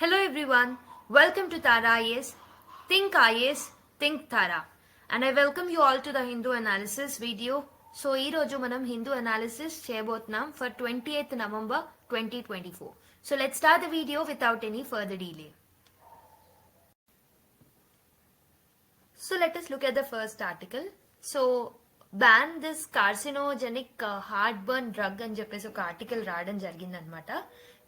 Hello everyone, welcome to Tara IAS, Think IAS, Think Tara. And I welcome you all to the Hindu analysis video. So ee roju manam Hindu analysis cheyabotnam for 28th November 2024. So let's start the video without any further delay. So let us look at the first article. So ban this carcinogenic heartburn drug అని చెప్పేసి ఒక article రావడం జరిగింది అనమాట.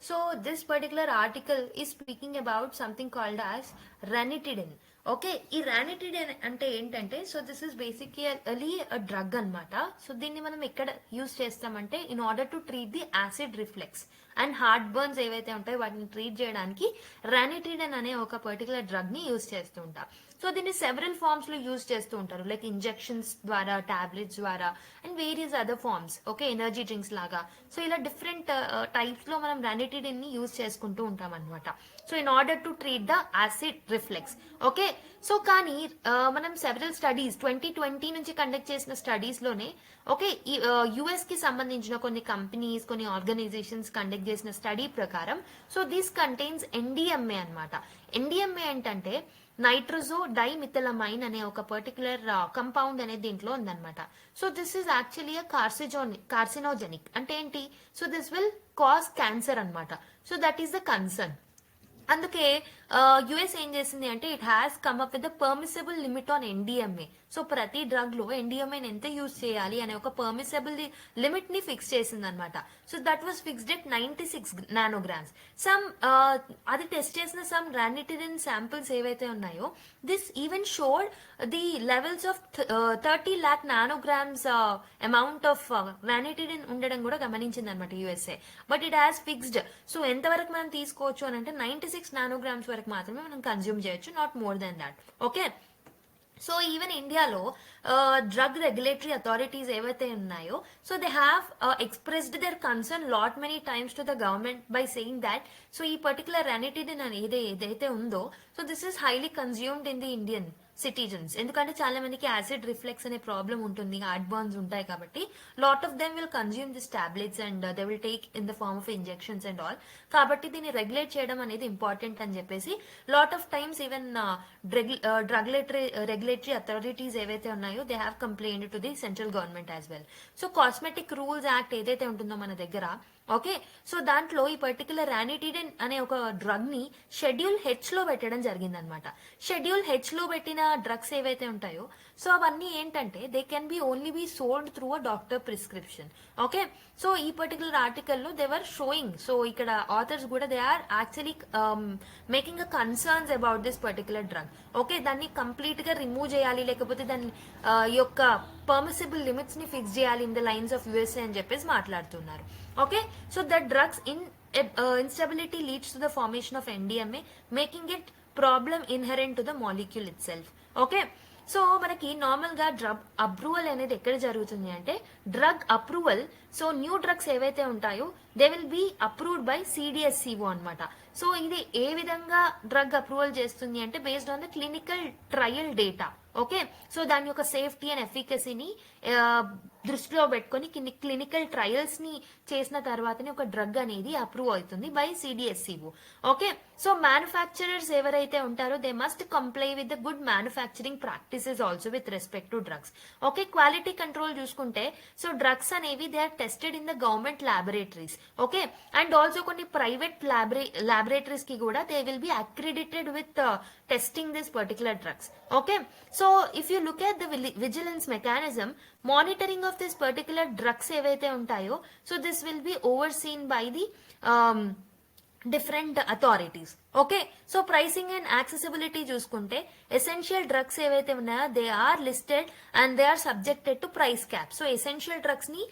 So this particular article is speaking about something called as రానిటిడిన్. Okay, ఈ రానిటిడిన్ అంటే ఏంటంటే, so this is basically drug అనమాట. సో దీన్ని మనం ఎక్కడ యూజ్ చేస్తామంటే in order to treat the acid reflex and heart burns ఏవైతే ఉంటాయో వాటిని ట్రీట్ చేయడానికి రానిటిడిన్ అనే ఒక పర్టికులర్ డ్రగ్ ని యూజ్ చేస్తూ ఉంటాం. సో దీన్ని సెవరల్ ఫార్మ్స్ లో యూజ్ చేస్తూ ఉంటారు, లైక్ ఇంజెక్షన్స్ ద్వారా, టాబ్లెట్స్ ద్వారా and various other forms. Okay, energy drinks లాగా. సో ఇలా డిఫరెంట్ టైప్స్ లో మనం రానిటిడిన్ ని యూజ్ చేసుకుంటూ ఉంటాం అనమాట. So in order to treat the acid reflex. Okay, so కానీ మనం సెవరల్ స్టడీస్ 2020 నుంచి కండక్ట్ చేసిన స్టడీస్ లోనే ఓకే యుఎస్ కి సంబంధించిన కొన్ని కంపెనీస్, కొన్ని ఆర్గనైజేషన్స్ కండక్ట్ చేసిన స్టడీ ప్రకారం సో దిస్ కంటైన్స్ ఎన్డిఎంఏ అనమాట. ఎన్డిఎంఏ ఏంటంటే నైట్రోజో డైమిథిలమైన్ అనే ఒక పర్టికులర్ కంపౌండ్ అనేది దీంట్లో ఉందన్నమాట. So this is actually carcinogenic. అంటే ఏంటి? So this will cause cancer అనమాట. So that is the concern. అందుకే యుఎస్ ఏం చేసింది అంటే it has come up with the permissible limit on NDMA. So ప్రతి డ్రగ్ లో ఎన్డిఎంఏ ఎంత యూజ్ చేయాలి అనే ఒక పర్మిసబుల్ లిమిట్ ని ఫిక్స్ చేసింది అనమాట. So that was fixed at 96 nanograms. Some అది టెస్ట్ చేసిన సమ్ రానిటిడిన్ శాంపిల్స్ ఏవైతే ఉన్నాయో this even showed the levels of 30 lakh nanograms amount of రానిటిడిన్ ఉండడం కూడా గమనించింది అనమాట USA. But it has fixed. So ఎంతవరకు మనం తీసుకోవచ్చు అని అంటే 96 నానోగ్రామ్స్ వరకు మాత్రమే మనం కన్జ్యూమ్ చేయొచ్చు, not more than that. Okay, so even ఇండియాలో డ్రగ్ రెగ్యులేటరీ అథారిటీస్ ఏవైతే ఉన్నాయో so they have expressed their concern lot many times to the government by saying that so ఈ పర్టికులర్ రానిటిడిన్ అనేది ఏదైతే ఉందో so this is highly consumed in the Indian citizens. ఎందుకంటే చాలా మందికి యాసిడ్ రిఫ్లెక్స్ అనే ప్రాబ్లం ఉంటుంది, హార్ట్ బర్న్స్ ఉంటాయి కాబట్టి lot of them will consume this tablets and they will take in the form of injections and all. కాబట్టి దీన్ని regulate చేయడం అనేది ఇంపార్టెంట్ అని చెప్పేసి lot of times even regulatory authorities ఏవైతే ఉన్నాయో they have complained to the central government as well. So cosmetic rules act ఏదైతే ఉంటుందో మన దగ్గర ఓకే, సో దాంట్లో ఈ పర్టికులర్ రానిటిడిన్ అనే ఒక డ్రగ్ ని షెడ్యూల్ హెచ్ లో పెట్టడం జరిగిందనమాట. షెడ్యూల్ హెచ్ లో పెట్టిన డ్రగ్స్ ఏవైతే ఉంటాయో సో అవన్నీ ఏంటంటే they can be only be sold through a doctor prescription. Okay, so ఈ పర్టికులర్ ఆర్టికల్లో దే వర్ షోయింగ్, సో ఇక్కడ ఆథర్స్ కూడా they are actually making a concerns about this particular drug. Okay, దాన్ని complete గా remove చేయాలి, లేకపోతే దాని యొక్క పర్మిసిబుల్ లిమిట్స్ ని ఫిక్స్ చేయాలి in the lines of USA అని చెప్పేసి మాట్లాడుతున్నారు. Okay, so the drugs instability leads to the formation of NDMA, making it problem inherent to the molecule itself. Okay, so మనకి నార్మల్ గా డ్రగ్ అప్రూవల్ అనేది ఎక్కడ జరుగుతుంది అంటే drug approval, so new drugs ఏవైతే ఉంటాయో they will B approved by CDSCO అనమాట. So ఇది ఏ విధంగా డ్రగ్ అప్రూవల్ చేస్తుంది అంటే based on the clinical trial data. Okay, so దాని యొక్క సేఫ్టీ అండ్ ఎఫికసీని దృష్టిలో పెట్టుకొని క్లినికల్ ట్రయల్స్ ని చేసిన తర్వాతనే ఒక డ్రగ్ అనేది అప్రూవ్ అవుతుంది by CDSCO. Okay, so manufacturers ఎవరైతే ఉంటారో they must comply with the good manufacturing practices also with respect to drugs. Okay, quality control చూసుకుంటే సో డ్రగ్స్ అనేవి they are tested in the government laboratories. Okay, and also కొన్ని private laboratories కి కూడా they will be accredited with testing this particular drugs. Okay, so if you look at the vigilance mechanism, monitoring of this particular drugs ఏవైతే ఉంటాయో so this will be overseen by the different authorities. Okay, so pricing and accessibility చూసుకుంటే essential drugs ఏవైతే ఉన్నాయో they are listed and they are subjected to price cap. So essential drugs ని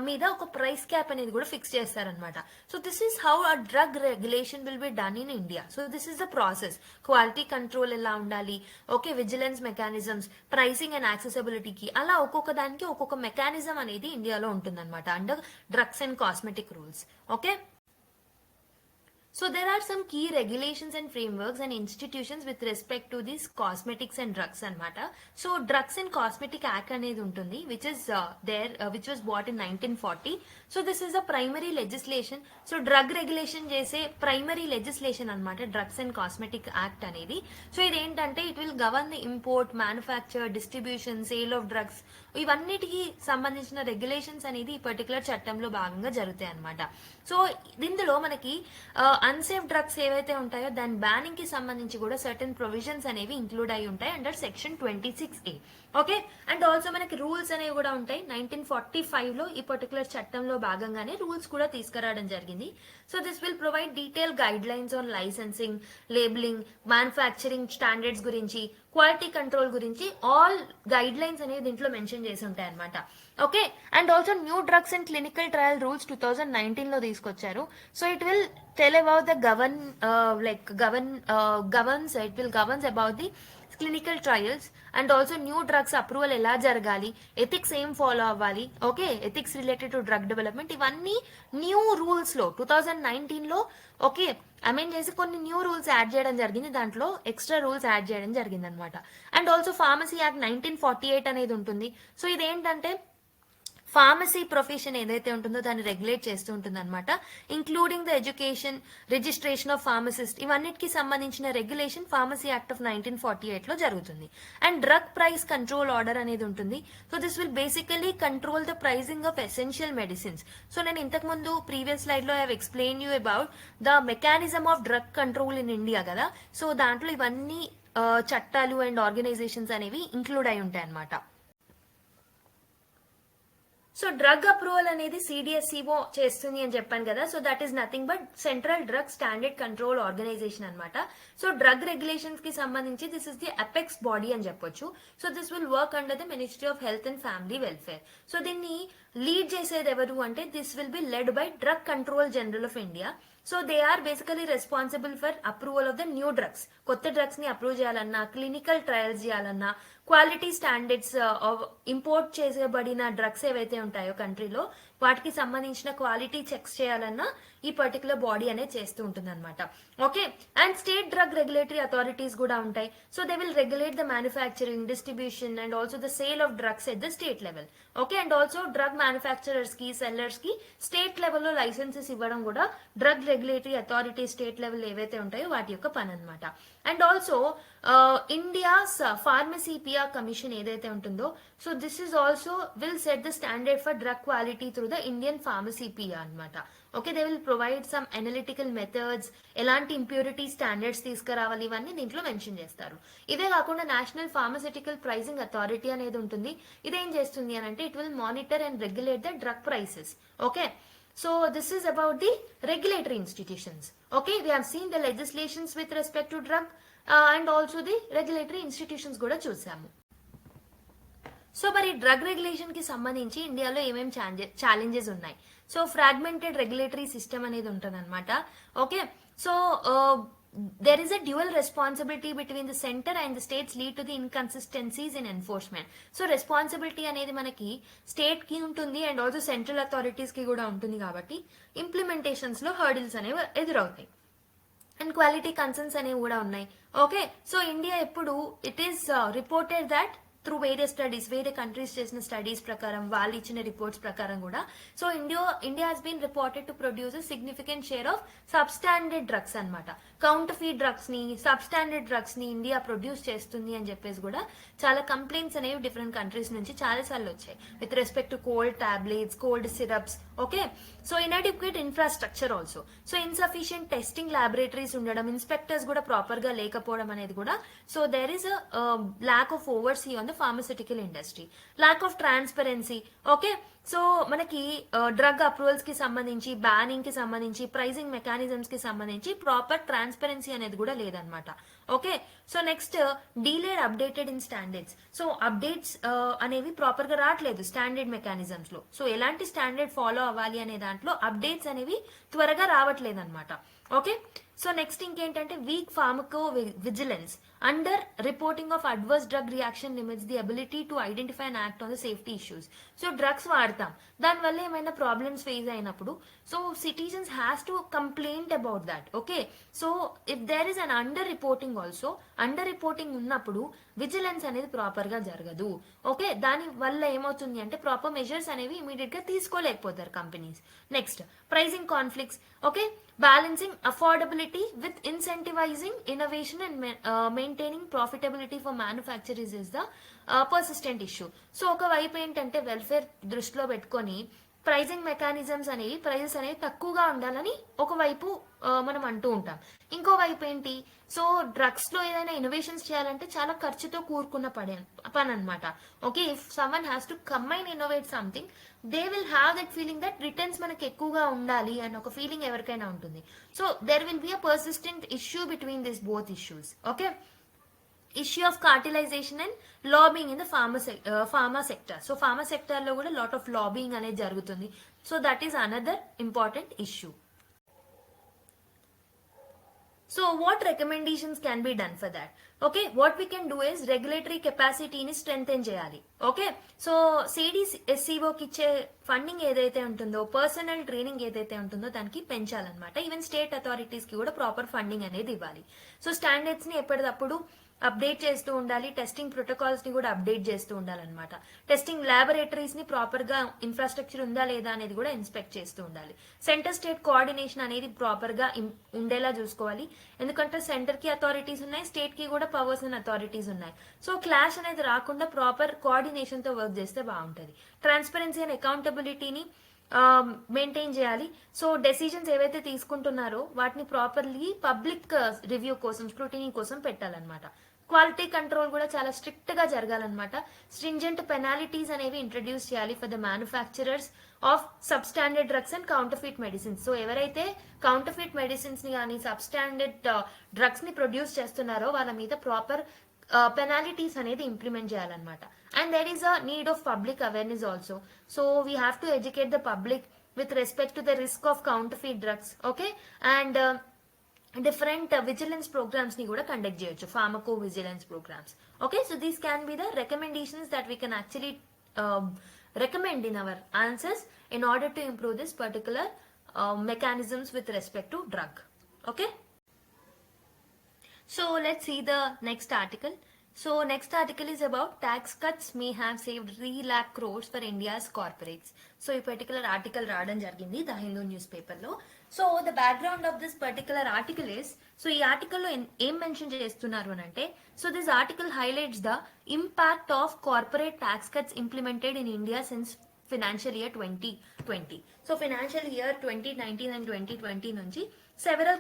మీద ఒక price cap అనేది కూడా fix చేస్తారనమాట. So this is how a drug regulation will be done in India. So this is the process. Quality control ఎలా ఉండాలి, okay, vigilance mechanisms, pricing and యాక్సెసిబిలిటీకి అలా ఒక్కొక్క దానికి ఒక్కొక్క మెకానిజం అనేది ఇండియాలో ఉంటుందన్నమాట under drugs and cosmetic rules. Okay, so So there are some key regulations and frameworks and institutions with respect to these cosmetics and drugs అన్నమాట. So drugs and cosmetic act అనేది ఉంటుంది which is which was bought in 1940. So this is a primary legislation. So drug regulation చేసే primary legislation అన్నమాట drugs and cosmetic act అనేది. So ఇదేంటంటే it will govern the import, manufacture, distribution, sale of drugs ఇవన్నిటికి సంబంధించిన regulations అనేది ఈ particular చట్టంలో భాగంగా జరుగుతాయి అన్నమాట. సో ఇందులో మనకి అన్సేఫ్ డ్రగ్స్ ఏవైతే ఉంటాయో దాని బ్యానింగ్ కి సంబంధించి కూడా సర్టన్ ప్రొవిజన్స్ అనేవి ఇంక్లూడ్ అయి ఉంటాయి under section 26A. Okay, and also మనకి రూల్స్ అనేవి కూడా ఉంటాయి. 1945 లో ఈ పర్టికులర్ చట్టంలో భాగంగానే రూల్స్ కూడా తీసుకురావడం జరిగింది. So this will provide detail guide lines on licensing, labelling, manufacturing standards గురించి, క్వాలిటీ కంట్రోల్ గురించి ఆల్ గైడ్ లైన్స్ అనేవి దీంట్లో మెన్షన్ చేసి ఉంటాయి అనమాట. Okay, and also new drugs and clinical trial rules 2019 లో తీసుకొచ్చారు. So it will tell about the governs about the clinical trials and also new drugs approval ఎలా జరగాలి, ఎథిక్స్ ఏం ఫాలో అవ్వాలి, okay, ethics related to drug development, ఇవన్నీ new rules లో 2019 లో okay amend చేసి కొన్ని న్యూ రూల్స్ యాడ్ చేయడం జరిగింది. దాంట్లో ఎక్స్ట్రా రూల్స్ యాడ్ చేయడం జరిగింది అనమాట. అండ్ ఆల్సో ఫార్మసీ యాక్ట్ 1948 అనేది ఉంటుంది. సో ఇదేంటంటే ఫార్మసీ ప్రొఫెషన్ ఏదైతే ఉంటుందో దాన్ని రెగ్యులేట్ చేస్తూ ఉంటుంది అనమాట. Including the education, registration of pharmacist, ఇవన్నిటికి సంబంధించిన రెగ్యులేషన్ ఫార్మసీ యాక్ట్ ఆఫ్ 1948 లో జరుగుతుంది. And drug price control order అనేది ఉంటుంది. So this will basically control the pricing of essential medicines. So నేను ఇంతకు ముందు ప్రీవియస్ స్లైడ్ లో have explain you about the mechanism of drug control in India కదా. సో దాంట్లో ఇవన్నీ చట్టాలు అండ్ ఆర్గనైజేషన్స్ అనేవి ఇంక్లూడ్ అయి ఉంటాయి అనమాట. సో డ్రగ్ అప్రూవల్ అనేది CDSCO చేస్తుంది అని చెప్పాను కదా. So that is nothing but central drug standard control organisation అనమాట. సో డ్రగ్ రెగ్యులేషన్స్ కి సంబంధించి this is the apex body అని చెప్పొచ్చు. So this will work under the ministry of health and family welfare. So దీన్ని lead చేసేది ఎవరు అంటే this will be led by drug control general of India. So they are basically responsible for approval of the new drugs. కొత్త drugs ని approve చేయాలన్నా, clinical trials చేయాలన్నా, quality standards import చేసేబడిన drugs ఏవైతే ఉంటాయో కంట్రీలో వాటికి సంబంధించిన క్వాలిటీ చెక్స్ చేయాలన్నా ఈ పర్టికులర్ బాడీ అనేది చేస్తూ ఉంటుంది అనమాట. Okay, and state drug regulatory authorities కూడా ఉంటాయి. So they will regulate the manufacturing, distribution and also the sale of drugs at the state level. Okay, and also drug manufacturers కి, sellers కి state లెవెల్లో licences ఇవ్వడం కూడా drug regulatory authority state level ఏవైతే ఉంటాయో వాటి యొక్క పని అనమాట. అండ్ ఆల్సో ఇండియాస్ ఫార్మసీపియా కమిషన్ ఏదైతే ఉంటుందో, so this is also will set the standard for drug quality through the Indian ఫార్మసీపియా అనమాట. Okay, they will provide some analytical methods, ఎలాంటి ఇంప్యూరిటీ స్టాండర్డ్స్ తీసుకురావాలి, ఇవన్నీ దీంట్లో మెన్షన్ చేస్తారు. ఇదే కాకుండా నేషనల్ ఫార్మస్యూటికల్ ప్రైసింగ్ అథారిటీ అనేది ఉంటుంది. ఇదేం చేస్తుంది అని అంటే it will monitor and regulate the drug prices. Okay, so this is about the regulatory institutions. Okay, we have seen the legislations with respect to drug and also the regulatory institutions కూడా చూసాము. So మరి drug regulation కి సంబంధించి ఇండియాలో ఏమేమి challenges ఉన్నాయి. So fragmented regulatory system అనేది ఉంటుంది అనమాట. Okay, so there is a dual responsibility between the center and the states lead to the inconsistencies in enforcement. So responsibility అనేది మనకి స్టేట్ కి ఉంటుంది అండ్ ఆల్సో సెంట్రల్ అథారిటీస్ కి కూడా ఉంటుంది కాబట్టి ఇంప్లిమెంటేషన్స్ లో హర్డిల్స్ అనేవి ఎదురవుతాయి అండ్ క్వాలిటీ కన్సర్న్స్ అనేవి కూడా ఉన్నాయి. ఓకే, సో ఇండియా ఎప్పుడు it is reported that through various studies, వేరే కంట్రీస్ చేసిన స్టడీస్ ప్రకారం, వాళ్ళు ఇచ్చిన రిపోర్ట్స్ ప్రకారం కూడా, so India has been reported to produce significant share of substandard drugs అనమాట. కౌంటర్ఫీట్ డ్రగ్స్ ని, సబ్స్టాండర్డ్ డ్రగ్స్ ని ఇండియా ప్రొడ్యూస్ చేస్తుంది అని చెప్పేసి కూడా చాలా కంప్లైంట్స్ అనేవి డిఫరెంట్ కంట్రీస్ నుంచి చాలా సార్లు వచ్చాయి with respect to cold tablets, cold syrups. Okay, so inadequate infrastructure also. So insufficient testing laboratories ఉండడం, ఇన్స్పెక్టర్స్ కూడా ప్రాపర్ గా లేకపోవడం అనేది కూడా. So there is lack of oversee on the pharmaceutical industry, lack of transparency. Okay, so మనకి drug approvals కి సంబంధించి, banning కి సంబంధించి, ప్రైసింగ్ మెకానిజమ్స్ కి సంబంధించి ప్రాపర్ ట్రాన్స్పరెన్సీ అనేది కూడా లేదనమాట. Okay, so next delayed updated in standards. So updates అనేవి ప్రాపర్ గా రావట్లేదు స్టాండర్డ్ మెకానిజమ్స్ లో. సో ఎలాంటి స్టాండర్డ్ ఫాలో అవ్వాలి అనే దాంట్లో అప్డేట్స్ అనేవి త్వరగా రావట్లేదు అనమాట. ఓకే, సో నెక్స్ట్ ఇంకేంటంటే week pharmaco vigilance under reporting of adverse drug reaction limits the ability to identify and act on the safety issues. So drugs వాడతాం, దానివల్ల ఏమైనా ప్రాబ్లమ్స్ ఫేస్ అయినప్పుడు so citizens has to complaint about that. Okay, so if there is an under reporting also, under reporting ఉన్నప్పుడు vigilance అనేది proper గా జరగదు. Okay, దాని వల్ల ఏమవుతుంది అంటే ప్రాపర్ మెజర్స్ అనేవి ఇమీడియట్ గా తీసుకోలేకపోతారు companies. Next pricing conflicts. Okay, balancing affordability with incentivizing innovation and maintaining profitability for manufacturers is the persistent issue. So ఒకవైపు ఏంటంటే వెల్ఫేర్ దృష్టిలో పెట్టుకొని ప్రైజింగ్ మెకానిజమ్స్ అనేవి ప్రైజెస్ అనేవి తక్కువగా ఉండాలని ఒకవైపు మనం అంటూ ఉంటాం. ఇంకోవైపు ఏంటి, సో డ్రగ్స్ లో ఏదైనా ఇన్నోవేషన్స్ చేయాలంటే చాలా ఖర్చుతో కూరుకున్న పని అనమాట. Okay, if someone has to combine innovate something, they will have that feeling that returns మనకి ఎక్కువగా ఉండాలి అని ఒక ఫీలింగ్ ఎవరికైనా ఉంటుంది. So there will be a persistent issue between this both issues. Okay, issue of cartelization and lobbying in the pharma sector. So pharma sector లో కూడా lot of lobbying అనేది జరుగుతుంది. So that is another important issue. So what recommendations can be done for that? Okay, what we can do is regulatory capacity ni strengthen cheyali. Okay, so CDSCO ki iche funding ఏదైతే ఉంటుందో, personal training ఏదైతే ఉంటుందో దానికి పెంచాలన్నమాట. Even state authorities కి కూడా proper funding అనేది ఇవ్వాలి. So standards ని ఎప్పటికప్పుడు అప్డేట్ చేస్తూ ఉండాలి, టెస్టింగ్ ప్రోటోకాల్స్ ని కూడా అప్డేట్ చేస్తూ ఉండాలన్నమాట. టెస్టింగ్ ల్యాబొరేటరీస్ ని ప్రాపర్ గా ఇన్ఫ్రాస్ట్రక్చర్ ఉందా లేదా అనేది కూడా ఇన్స్పెక్ట్ చేస్తూ ఉండాలి. సెంటర్ స్టేట్ కోఆర్డినేషన్ అనేది ప్రాపర్ గా ఉండేలా చూసుకోవాలి. ఎందుకంటే సెంటర్ కి అథారిటీస్ ఉన్నాయి, స్టేట్ కి కూడా పవర్స్ అండ్ అథారిటీస్ ఉన్నాయి. సో క్లాష్ అనేది రాకుండా ప్రాపర్ కోఆర్డినేషన్ తో వర్క్ చేస్తే బాగుంటది. ట్రాన్స్పరెన్సీ అండ్ అకౌంటబిలిటీని మెయింటైన్ చేయాలి. సో డెసిజన్స్ ఏవైతే తీసుకుంటున్నారో వాటిని ప్రాపర్లీ పబ్లిక్ రివ్యూ కోసం, స్క్రూటినీ కోసం పెట్టాలన్నమాట. క్వాలిటీ కంట్రోల్ కూడా చాలా స్ట్రిక్ట్ గా జరగాలన్నమాట. స్ట్రింజెంట్ పెనాలిటీస్ అనేవి ఇంట్రడ్యూస్ చేయాలి for the manufacturers of substandard drugs and counterfeit medicines. So ఎవరైతే కౌంటర్ఫిట్ మెడిసిన్స్ ని కానీ సబ్స్టాండర్డ్ డ్రగ్స్ ని ప్రొడ్యూస్ చేస్తున్నారో వాళ్ళ మీద ప్రాపర్ పెనాలిటీస్ అనేది ఇంప్లిమెంట్ చేయాలన్నమాట. And there is a need of public awareness also. So we have to educate the public with respect to the risk of counterfeit drugs. Okay, and different vigilance programmes ని కూడా conduct చేయొచ్చు, pharmacovigilance programmes. Okay, so these can be the recommendations that we can actually recommend in our answers in order to improve this particular mechanisms with respect to drug. Okay, so let's see the next article. So next article is about tax cuts may have saved 3 lakh crores for India's corporates. So ఈ particular article రావడం జరిగింది the Hindu news paper లో. So the background of this particular article is, so ఈ article లో ఏం mention చేస్తున్నారు అని అంటే, so this article highlights the impact of corporate tax cuts implemented in India since financial year 2020. So financial year 2019 and 2020 నుంచి several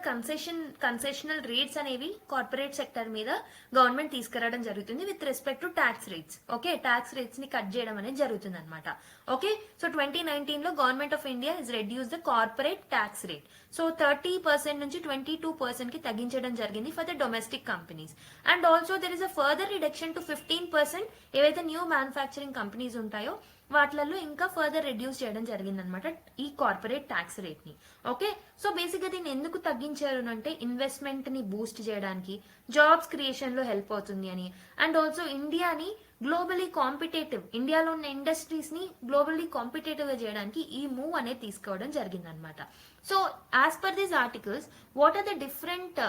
concessional rates అనేవి corporate sector మీద government తీసుకురావడం జరుగుతుంది with respect to tax rates. Okay, tax rates ని cut చేయడం అనేది జరుగుతుంది అనమాట. ఓకే, సో 2019 లో government of India is reduce the corporate tax rate. So 30% నుంచి 22% కి తగ్గించడం జరిగింది for the domestic companies. And also there is a further reduction to 15% ఏవైతే న్యూ మ్యానుఫ్యాక్చరింగ్ కంపెనీస్ ఉంటాయో వాటిలలో ఇంకా ఫర్దర్ రెడ్యూస్ చేయడం జరిగింది అనమాట ఈ కార్పొరేట్ ట్యాక్స్ రేట్ ని. ఓకే, సో బేసిక్ గా దీన్ని ఎందుకు తగ్గించారు అంటే ఇన్వెస్ట్మెంట్ ని బూస్ట్ చేయడానికి, జాబ్స్ క్రియేషన్ లో హెల్ప్ అవుతుంది అని, అండ్ ఆల్సో ఇండియాని గ్లోబలీ కాంపిటేటివ్, ఇండియాలో ఉన్న ఇండస్ట్రీస్ ని గ్లోబలీ కాంపిటేటివ్ గా చేయడానికి ఈ మూవ్ అనేది తీసుకోవడం జరిగింది అనమాట. So as per these articles what are the different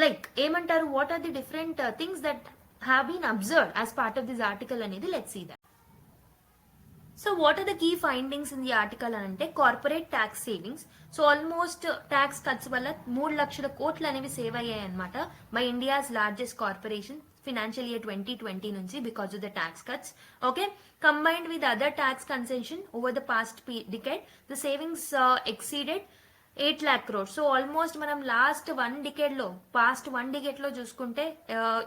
like ఏమంటారు, what are the different things that have been observed as part of this article అనేది let's see that. So what are the key findings in the article అని అంటే, corporate tax savings. So almost tax cuts వల్ల 3 లక్షల కోట్లు అనేవి save అయ్యాయి అనమాట by India's largest corporation financial year 2020 నుంచి because of the tax cuts. Okay, combined with other tax concession over the past decade, the savings exceeded 8 lakh crores. So almost మనం last 1 decade లో, past 1 decade లో చూసుకుంటే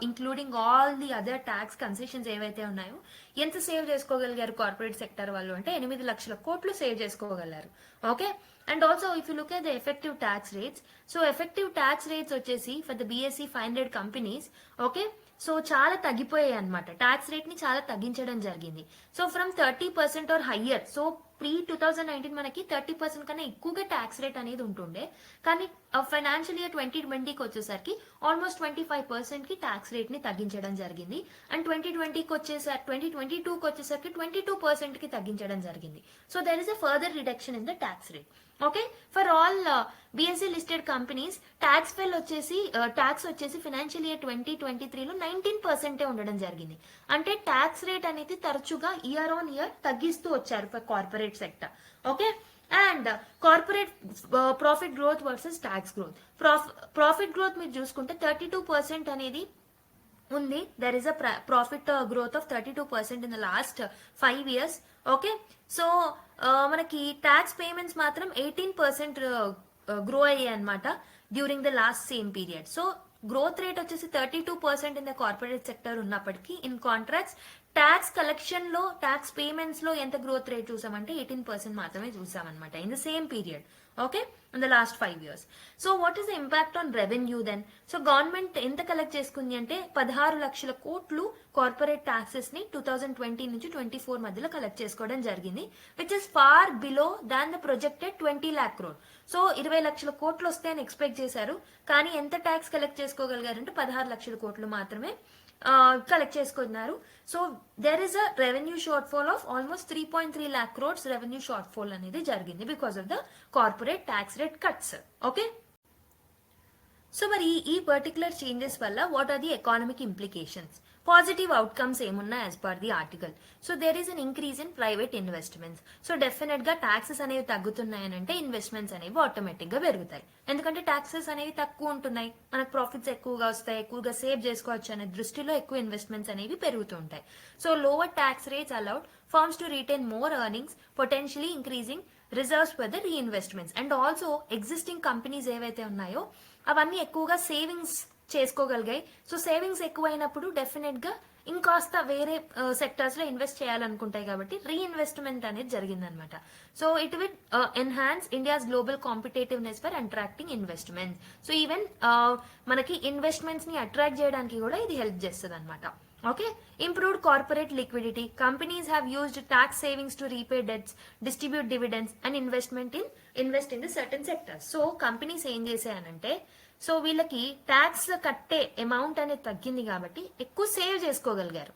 including all the other tax concessions ఏవైతే ఉన్నాయో ఎంత save చేసుకోగలిగారు corporate sector వాళ్ళు అంటే 8 లక్షల కోట్లు సేవ్ చేసుకోగలరు. Okay, and also if you look at the effective tax rates, so effective tax rates వచ్చేసి for the BSE 500 companies, okay, so చాలా తగ్గిపోయాయి అనమాట. ట్యాక్స్ రేట్ ని చాలా తగ్గించడం జరిగింది. So from 30% or higher, so pre 2019 మనకి 30% కన్నా ఎక్కువగా ట్యాక్స్ రేట్ అనేది ఉంటుండే, కానీ ఫైనాన్షియల్ ఇయర్ 2020కి వచ్చేసరికి ఆల్మోస్ట్ 25% కి ట్యాక్స్ రేట్ ని తగ్గించడం జరిగింది. అండ్ 2022కి వచ్చేసరికి 22% కి తగ్గించడం జరిగింది. So there is a further reduction in the tax rate. Okay, for all BSc listed companies tax వచ్చేసి ఫైనాన్షియల్ ఇయర్ 2023లో 19% ఉండడం జరిగింది. అంటే ట్యాక్స్ రేట్ అనేది తరచుగా ఇయర్ ఆన్ ఇయర్ తగ్గిస్తూ వచ్చారు for corporate sector. Okay, and corporate profit growth versus tax growth. Profit growth మీరు చూసుకుంటే 32% అనేది ఉంది. There is a profit growth of 32% in the last 5 years. Okay, so మనకి ట్యాక్స్ పేమెంట్స్ మాత్రం 18% గ్రో అయ్యాయి అనమాట during the last same period. So growth rate వచ్చేసి 32% in the corporate sector ఉన్నప్పటికీ, ఇన్ కాంట్రాక్ట్స్ ట్యాక్స్ కలెక్షన్ లో, tax payments లో ఎంత growth rate చూసామంటే 18% మాత్రమే చూసామన్నమాట in the same period. Okay, in the last 5 years. So what is the impact on revenue then? So government ఎంత collect చేసుకుంది అంటే 16 లక్షల కోట్లు కార్పొరేట్ ట్యాక్సెస్ ని 2020 నుంచి 24 మధ్యలో కలెక్ట్ చేసుకోవడం జరిగింది, which is far below than the projected 20 lakh crore. సో 20 లక్షల కోట్లు వస్తాయని ఎక్స్పెక్ట్ చేశారు, కానీ ఎంత ట్యాక్స్ కలెక్ట్ చేసుకోగలిగారంటే 16 లక్షల కోట్లు మాత్రమే కలెక్ట్ చేసుకున్నారు. So there is a revenue shortfall of almost 3.3 lakh crores revenue shortfall అనేది జరిగింది because of the corporate tax rate cuts. Okay, so మరి ఈ పర్టికులర్ చేంజెస్ వల్ల what are the economic implications? Positive outcomes ఏమున్నా as per the article. So there is an increase in private investments. So definite గా taxes అనేవి తగ్గుతున్నాయనంటే investments అనేవి automatic గా పెరుగుతాయి, ఎందుకంటే ట్యాక్సెస్ అనేవి తక్కువ ఉంటున్నాయి, మనకు ప్రాఫిట్స్ ఎక్కువగా వస్తాయి, ఎక్కువగా సేవ్ చేసుకోవచ్చు అనే దృష్టిలో ఎక్కువ ఇన్వెస్ట్మెంట్స్ అనేవి పెరుగుతూ ఉంటాయి. So lower tax rates allowed firms to retain more earnings, potentially increasing reserves for the reinvestments. And also existing companies ఏవైతే ఉన్నాయో అవన్నీ ఎక్కువగా సేవింగ్స్ చేసుకోగలిగాయి. సో సేవింగ్స్ ఎక్కువైనప్పుడు డెఫినెట్ గా ఇంకాస్త వేరే సెక్టర్స్ లో ఇన్వెస్ట్ చేయాలనుకుంటాయి, కాబట్టి రీఇన్వెస్ట్మెంట్ అనేది జరిగిందనమాట. So it will enhance India's global competitiveness for attracting investments. So even మనకి ఇన్వెస్ట్మెంట్స్ ని అట్రాక్ట్ చేయడానికి కూడా ఇది హెల్ప్ చేస్తుంది అనమాట. Okay, improved corporate liquidity. Companies have used tax savings to repay debts, distribute dividends and invest in the certain sectors. So companies ఏం చేసాయనంటే, so వీళ్ళకి tax కట్టే అమౌంట్ అనేది తగ్గింది కాబట్టి ఎక్కువ సేవ్ చేసుకోగలిగారు,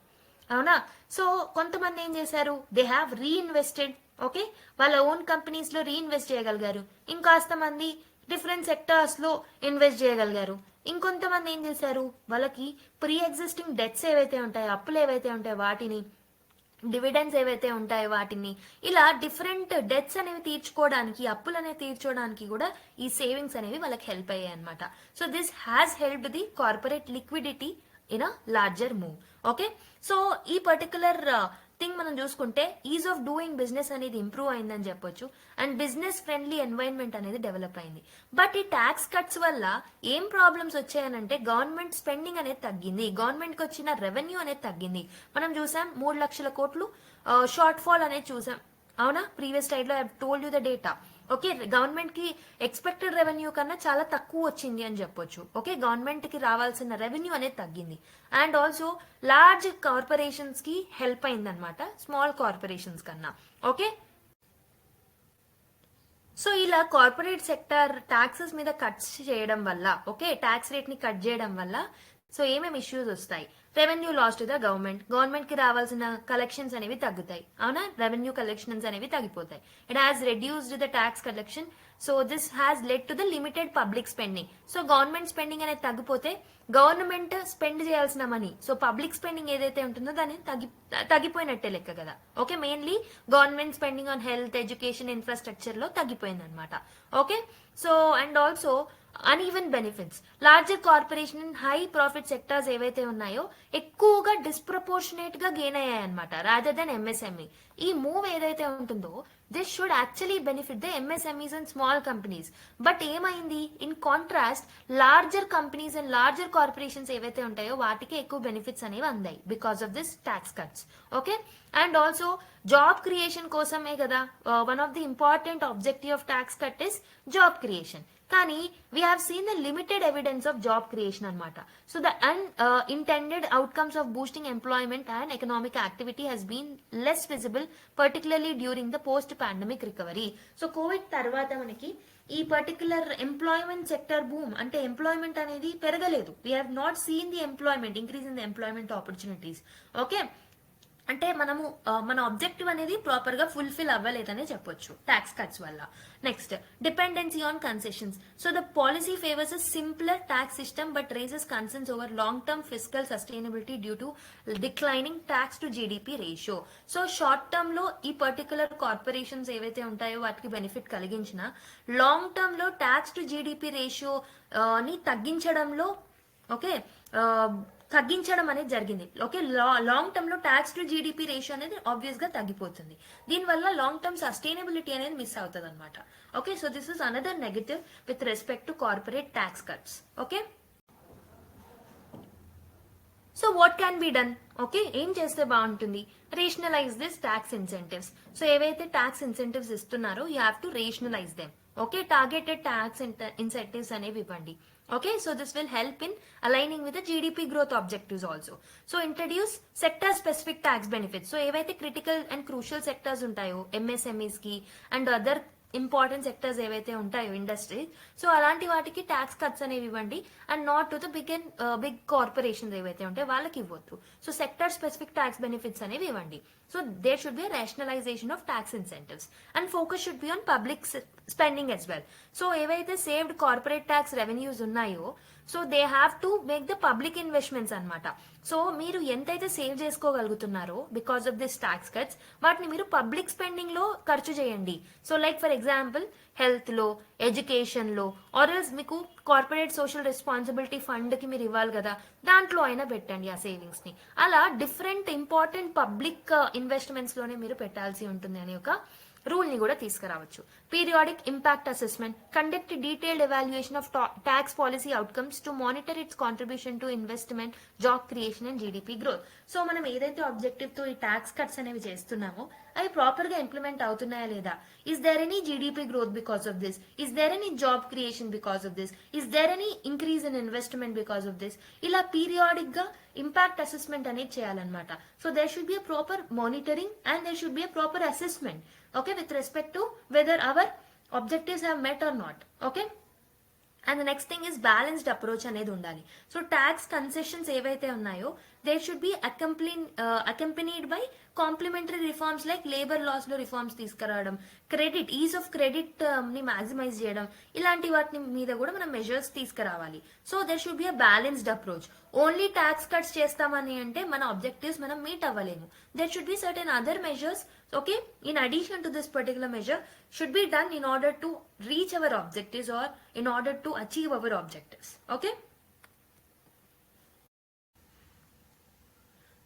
అవునా? సో కొంతమంది ఏం చేశారు, దే హ్యావ్ రీఇన్వెస్టెడ్. ఓకే, వాళ్ళ ఓన్ కంపెనీస్ లో రీఇన్వెస్ట్ చేయగలిగారు. ఇంకాస్త మంది డిఫరెంట్ సెక్టార్స్ లో ఇన్వెస్ట్ చేయగలిగారు. ఇంకొంతమంది ఏం చేశారు, వాళ్ళకి ప్రీ ఎగ్జిస్టింగ్ డెట్స్ ఏవైతే ఉంటాయో, అప్పులు ఏవైతే ఉంటాయో వాటిని, డివిడెండ్స్ ఏవైతే ఉంటాయో వాటిని, ఇలా డిఫరెంట్ డెట్స్ అనేవి తీర్చుకోవడానికి, అప్పులు అనేవి తీర్చుకోవడానికి కూడా ఈ సేవింగ్స్ అనేవి వాళ్ళకి హెల్ప్ అయ్యాయి అనమాట. So this has helped the corporate liquidity in a larger move. Okay, so ఈ పర్టికులర్ థింగ్ మనం చూసుకుంటే ఈజ్ ఆఫ్ డూయింగ్ బిజినెస్ అనేది ఇంప్రూవ్ అయిందని చెప్పొచ్చు, అండ్ బిజినెస్ ఫ్రెండ్లీ ఎన్వైరన్మెంట్ అనేది డెవలప్ అయింది. బట్ ఈ ట్యాక్స్ కట్స్ వల్ల ఏం ప్రాబ్లమ్స్ వచ్చాయనంటే, గవర్నమెంట్ స్పెండింగ్ అనేది తగ్గింది, గవర్నమెంట్ కి వచ్చిన రెవెన్యూ అనేది తగ్గింది. మనం చూసాం 3 లక్షల కోట్లు షార్ట్ ఫాల్ అనేది చూసాం, అవునా? ప్రీవియస్ స్లైడ్ లో I told you the data. Okay, government కి ఎక్స్పెక్టెడ్ రెవెన్యూ కన్నా చాలా తక్కువ వచ్చింది అని చెప్పొచ్చు. ఓకే, గవర్నమెంట్ కి రావాల్సిన రెవెన్యూ అనేది తగ్గింది. అండ్ ఆల్సో లార్జ్ కార్పొరేషన్స్ కి హెల్ప్ అయిందనమాట స్మాల్ కార్పొరేషన్స్ కన్నా. ఓకే, సో ఇలా కార్పొరేట్ సెక్టర్ ట్యాక్సెస్ మీద కట్ చేయడం వల్ల, ఓకే, ట్యాక్స్ రేట్ ని కట్ చేయడం వల్ల సో ఏమేమి ఇష్యూస్ వస్తాయి? Revenue loss to the government కి రావాల్సిన కలెక్షన్స్ అనేవి తగ్గుతాయి, అవునా? రెవెన్యూ కలెక్షన్స్ అనేవి తగ్గిపోతాయి. It has reduced the tax collection. So this has led to the limited public spending. So government spending అనేది తగ్గిపోతే గవర్నమెంట్ స్పెండ్ చేయాల్సిన మనీ, సో పబ్లిక్ స్పెండింగ్ ఏదైతే ఉంటుందో దాన్ని తగ్గిపోయినట్టే లెక్క కదా. Okay, mainly government spending on health, education, infrastructure లో తగ్గిపోయింది అనమాట. Okay, so and also uneven benefits. Larger corporation and high profit sectors ఏవైతే ఉన్నాయో ఎక్కువగా డిస్ప్రపోర్షనేట్ గా గెయిన్ అయ్యాయి అనమాట, రాదర్ దెన్ ఎంఎస్ఎంఈ. ఈ మూవ్ ఏదైతే ఉంటుందో this should actually benefit the MSMEs and small companies. But ఏమైంది, in contrast larger companies and larger corporations ఏవైతే ఉంటాయో వాటికి ఎక్కువ బెనిఫిట్స్ అనేవి అందాయి because of this tax cuts. Okay, and also job creation కోసమే కదా, one of the important objective of tax cut is job creation. కానీ we have seen the limited evidence of job creation అనమాట. So the unintended outcomes of boosting employment and economic activity has been less visible particularly during the post pandemic recovery. So COVID తర్వాత మనకి ఈ particular employment sector boom అంటే employment అనేది పెరగలేదు. We have not seen the employment increase in the employment opportunities. Okay, అంటే మనము మన objective అనేది ప్రాపర్ గా ఫుల్ఫిల్ అవ్వలేదనే చెప్పొచ్చు ట్యాక్స్ కట్స్ వల్ల. Next, dependency on concessions. So the policy favours a simpler tax system but raises concerns over long term fiscal sustainability due to declining tax to GDP ratio. So short term లో ఈ particular corporations ఏవైతే ఉంటాయో వాటికి benefit కలిగించిన long term లో tax to GDP ratio ని తగ్గించడంలో okay తగ్గించడం అనేది జరిగింది. ఓకే, లాంగ్ టర్మ్ లో ట్యాక్స్ టు జీడిపి రేషియో అనేది ఆబ్వియస్ గా తగ్గిపోతుంది. దీనివల్ల లాంగ్ టర్మ్ సస్టైనబిలిటీ అనేది మిస్ అవుతుంది అనమాట. Okay, so this is another negative with respect to corporate tax cuts. Okay, so what can be done? Okay, ఏం చేస్తే బాగుంటుంది? Rationalise this tax incentives. So ఏవైతే ట్యాక్స్ ఇన్సెంటివ్స్ ఇస్తున్నారో you have to rationalise them. Okay, targeted tax incentives అనేవి ఇవ్వండి. Okay, so this will help in aligning with the GDP growth objectives also. So introduce sector specific tax benefits. So ఏవైతే critical and crucial sectors ఉంటాయో MSMEs కి and other important sectors ఏవైతే ఉంటాయో industry, so అలాంటి వాటికి tax cuts అనేవి ఇవ్వండి and not to the big corporations ఏవైతే ఉంటాయో వాళ్ళకి ఇవ్వద్దు. So sector specific tax benefits అనేవి ఇవ్వండి. So there should be rationalization of tax incentives and focus should be on public spending as well. So ఏవైతే saved corporate tax revenues ఉన్నాయో so they have to make the public investments అనమాట. So మీరు ఎంతైతే save చేసుకోగలుగుతున్నారో because of this tax cuts వాటిని మీరు public spending లో ఖర్చు చేయండి. So like for example health లో, ఎడ్యుకేషన్ లో, ఆర్ఎల్స్ మీకు కార్పొరేట్ సోషల్ రెస్పాన్సిబిలిటీ ఫండ్ కి మీరు ఇవ్వాలి కదా, దాంట్లో అయినా పెట్టండి ఆ సేవింగ్స్ ని. అలా డిఫరెంట్ ఇంపార్టెంట్ పబ్లిక్ ఇన్వెస్ట్మెంట్స్ లోనే మీరు పెట్టాల్సి ఉంటుంది అనే ఒక రూల్ ని కూడా తీసుకురావచ్చు. Periodic impact assessment, conduct detailed evaluation of tax policy outcomes to monitor it's contribution to investment, job creation and GDP growth. So మనం ఏదైతే ఆబ్జెక్టివ్ తో ఈ ట్యాక్స్ కట్స్ అనేవి చేస్తున్నామో అవి ప్రాపర్ గా ఇంప్లిమెంట్ అవుతున్నాయా లేదా? Is there any GDP growth because of this? Is there any job creation because of this? Is there any increase in investment because of this? ఇలా పీరియాడిక్ గా ఇంపాక్ట్ అసెస్మెంట్ అనేది చేయాలన్నమాట. So there should be a proper monitoring and there should be a proper assessment, okay, with respect to whether our objectives have met or not. Okay, and the next thing is balanced approach అనేది ఉండాలి. So tax concessions ఏవైతే ఉన్నాయో they should be accompanied by complementary reforms like labour laws లో reforms తీసుకురావడం, credit, ease of credit ని maximize చేయడం, ఇలాంటి వాటి మీద కూడా మనం మెజర్స్ తీసుకురావాలి. So there should be a balanced approach. Only tax cuts చేస్తామని అంటే మన ఆబ్జెక్టివ్స్ మనం మీట్ అవ్వలేము. There should be certain other measures, okay, in addition to this particular measure should be done in order to reach our objectives or in order to achieve our objectives. Okay,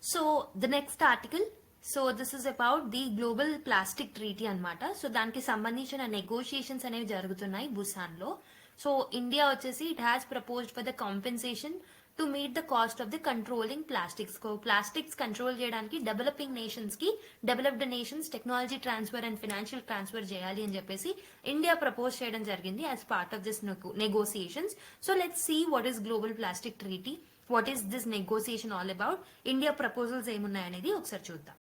so the next article, so this is about the global plastic treaty anamata. so daniki sambandhinchina negotiations అనేవి జరుగుతున్నాయి Busan లో. So India వచ్చేసి it has proposed for the compensation to meet the cost of the controlling plastics. Plastics control చేయడానికి developed nations technology transfer and financial transfer చేయాలి అని చెప్పేసి India propose చేయడం జరిగింది as part of this negotiations. So let's see what is global plastic treaty, what is this negotiation all about, India proposals ఏమున్నాయనేది ఒకసారి చూద్దాం.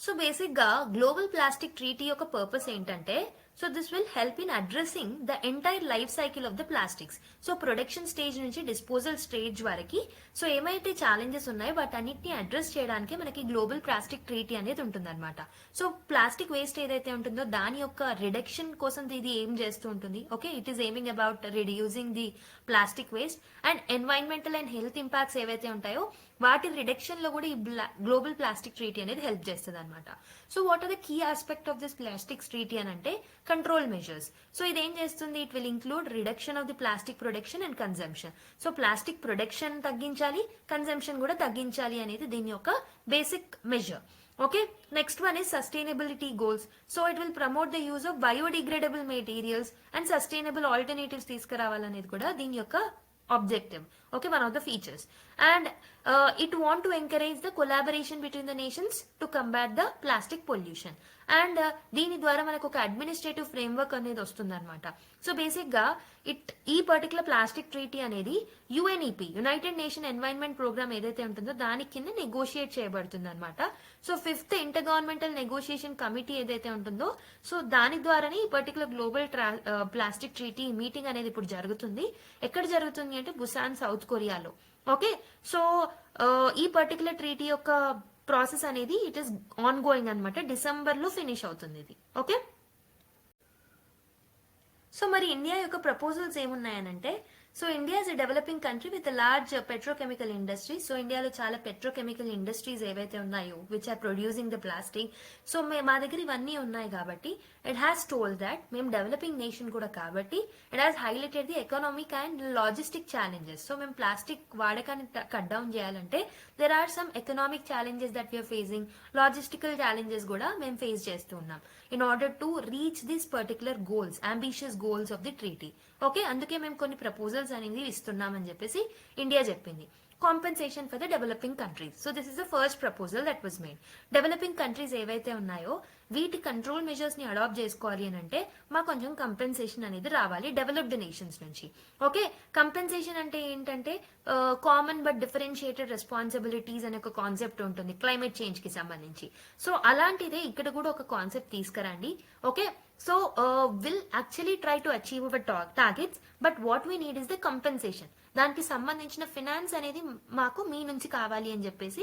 So basic గా global plastic treaty యొక్క పర్పస్ ఏంటంటే, so this will help in addressing the entire life cycle of the plastics. So production stage నుంచి disposal stage వరకు so ఏమైతే challenges ఉన్నాయో వాటన్నిటిని అడ్రస్ చేయడానికి మనకి గ్లోబల్ ప్లాస్టిక్ ట్రీటీ అనేది ఉంటుంది అనమాట. సో ప్లాస్టిక్ వేస్ట్ ఏదైతే ఉంటుందో దాని యొక్క రిడక్షన్ కోసం ఇది ఏం చేస్తూ ఉంటుంది. Okay, it is aiming about reducing the plastic waste and environmental and health impacts ఏవైతే ఉంటాయో వాటి రిడక్షన్ లో కూడా ఈ గ్లోబల్ ప్లాస్టిక్ ట్రీటీ అనేది హెల్ప్ చేస్తుంది అనమాట. So what are the key aspect of this plastics treaty అని అంటే కంట్రోల్ మెజర్స్. సో ఇదేం చేస్తుంది, it will include reduction of the plastic production and consumption. So plastic production తగ్గించాలి, కన్జంప్షన్ కూడా తగ్గించాలి అనేది దీని యొక్క basic measure. Okay, next one is sustainability goals. So it will promote the use of biodegradable materials and sustainable alternatives తీసుకురావాలనేది కూడా దీని యొక్క objective. Okay, one of the features. And it want to encourage the collaboration between the nations to combat the plastic pollution. And దీని ద్వారా మనకు ఒక administrative framework అనేది వస్తుంది అనమాట. సో బేసిక్ గా ఈ పర్టికులర్ ప్లాస్టిక్ ట్రీటీ అనేది UNEP, United Nation environment programme ఏదైతే ఉంటుందో దాని కింద నెగోషియేట్ చేయబడుతుంది అనమాట. So 5th intergovernmental negotiation committee ఏదైతే ఉంటుందో సో దాని ద్వారానే ఈ particular global plastic treaty meeting అనేది ఇప్పుడు జరుగుతుంది. ఎక్కడ జరుగుతుంది అంటే బుసాన్, సౌత్ కొరియాలో. ఓకే, సో ఈ పర్టికులర్ ట్రీటీ యొక్క ప్రాసెస్ అనేది ఇట్ ఈస్ ఆన్ గోయింగ్ అనమాట. డిసెంబర్ లో ఫినిష్ అవుతుంది ఇది. ఓకే, సో మరి ఇండియా యొక్క proposals ఏమున్నాయనంటే, so India is a developing country with large petrochemical industry. So ఇండియాలో చాలా పెట్రోకెమికల్ ఇండస్ట్రీస్ ఏవైతే ఉన్నాయో which are producing the plastic. So మా దగ్గర ఇవన్నీ ఉన్నాయి కాబట్టి ఇట్ హ్యాస్ టోల్డ్ దట్ మేము డెవలపింగ్ నేషన్ కూడా కాబట్టి it has highlighted the economic and logistic challenges. So మేము ప్లాస్టిక్ వాడకాన్ని కట్ డౌన్ చేయాలంటే there are some economic challenges that we are facing, logistical challenges కూడా మేము ఫేస్ చేస్తూ ఉన్నాం in order to reach this particular goals, ambitious goals of the treaty. Okay, అందుకే మేము కొన్ని ప్రపోజల్స్ అనేది ఇస్తున్నామని చెప్పేసి ఇండియా చెప్పింది. Compensation for the developing countries. So this is the first proposal that was made. Developing countries ఏవైతే ఉన్నాయో వీటి కంట్రోల్ మెజర్స్ ని అడాప్ట్ చేసుకోవాలి అని అంటే మాకు కొంచెం కంపెన్సేషన్ అనేది రావాలి డెవలప్డ్ నేషన్స్ నుంచి. ఓకే, కంపెన్సేషన్ అంటే ఏంటంటే కామన్ బట్ డిఫరెన్షియేటెడ్ రెస్పాన్సిబిలిటీస్ అనే ఒక కాన్సెప్ట్ ఉంటుంది క్లైమేట్ చేంజ్ కి సంబంధించి. సో అలాంటిదే ఇక్కడ కూడా ఒక కాన్సెప్ట్ తీసుకురండి. Okay, so will actually try to achieve hour targets, but what we need is the compensation. దానికి సంబంధించిన ఫినాన్స్ అనేది మాకు మీ నుంచి కావాలి అని చెప్పేసి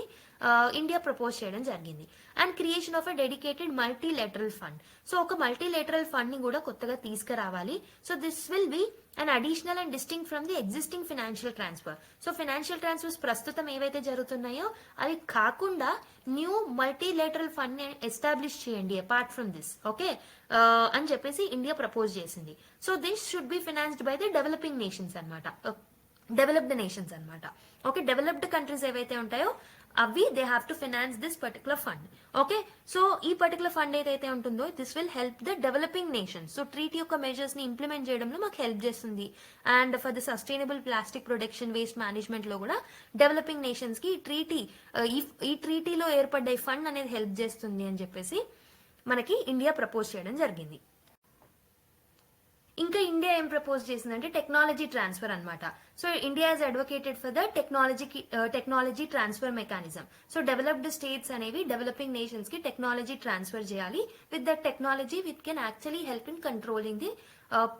ఇండియా ప్రపోజ్ చేయడం జరిగింది. And creation of a dedicated multilateral fund. So ఒక మల్టీలేటరల్ ఫండ్ ని కూడా కొత్తగా తీసుకురావాలి. So this will B and additional and distinct from the existing financial transfer. So financial transfers ప్రస్తుతం ఏవైతే జరుగుతున్నాయో అవి కాకుండా న్యూ మల్టీలేటరల్ ఫండ్ ని ఎస్టాబ్లిష్ చేయండి అపార్ట్ ఫ్రమ్ దిస్. ఓకే, అని చెప్పేసి ఇండియా ప్రపోజ్ చేసింది. So this should be financed by the developing nations అనమాట, డెవలప్డ్ నేషన్స్ అనమాట. ఓకే, డెవలప్డ్ కంట్రీస్ ఏవైతే ఉంటాయో అవి they have to finance this particular fund. Okay, so ఈ పర్టికులర్ ఫండ్ ఏదైతే ఉంటుందో this will help the developing nations. So treaty యొక్క measures ని ఇంప్లిమెంట్ చేయడంలో మాకు హెల్ప్ చేస్తుంది. And for the sustainable plastic production, waste management లో కూడా డెవలపింగ్ నేషన్స్ కి ఈ ట్రీటీలో ఏర్పడ్డ ఈ ఫండ్ అనేది హెల్ప్ చేస్తుంది అని చెప్పేసి మనకి ఇండియా ప్రపోజ్ చేయడం జరిగింది. ఇంకా ఇండియా ఏం ప్రపోజ్ చేసిందంటే టెక్నాలజీ ట్రాన్స్ఫర్ అనమాట. So India is advocated for the technology transfer mechanism. So developed states అనేవి డెవలపింగ్ నేషన్స్ కి టెక్నాలజీ ట్రాన్స్ఫర్ చేయాలి. With that technology with can actually help in controlling the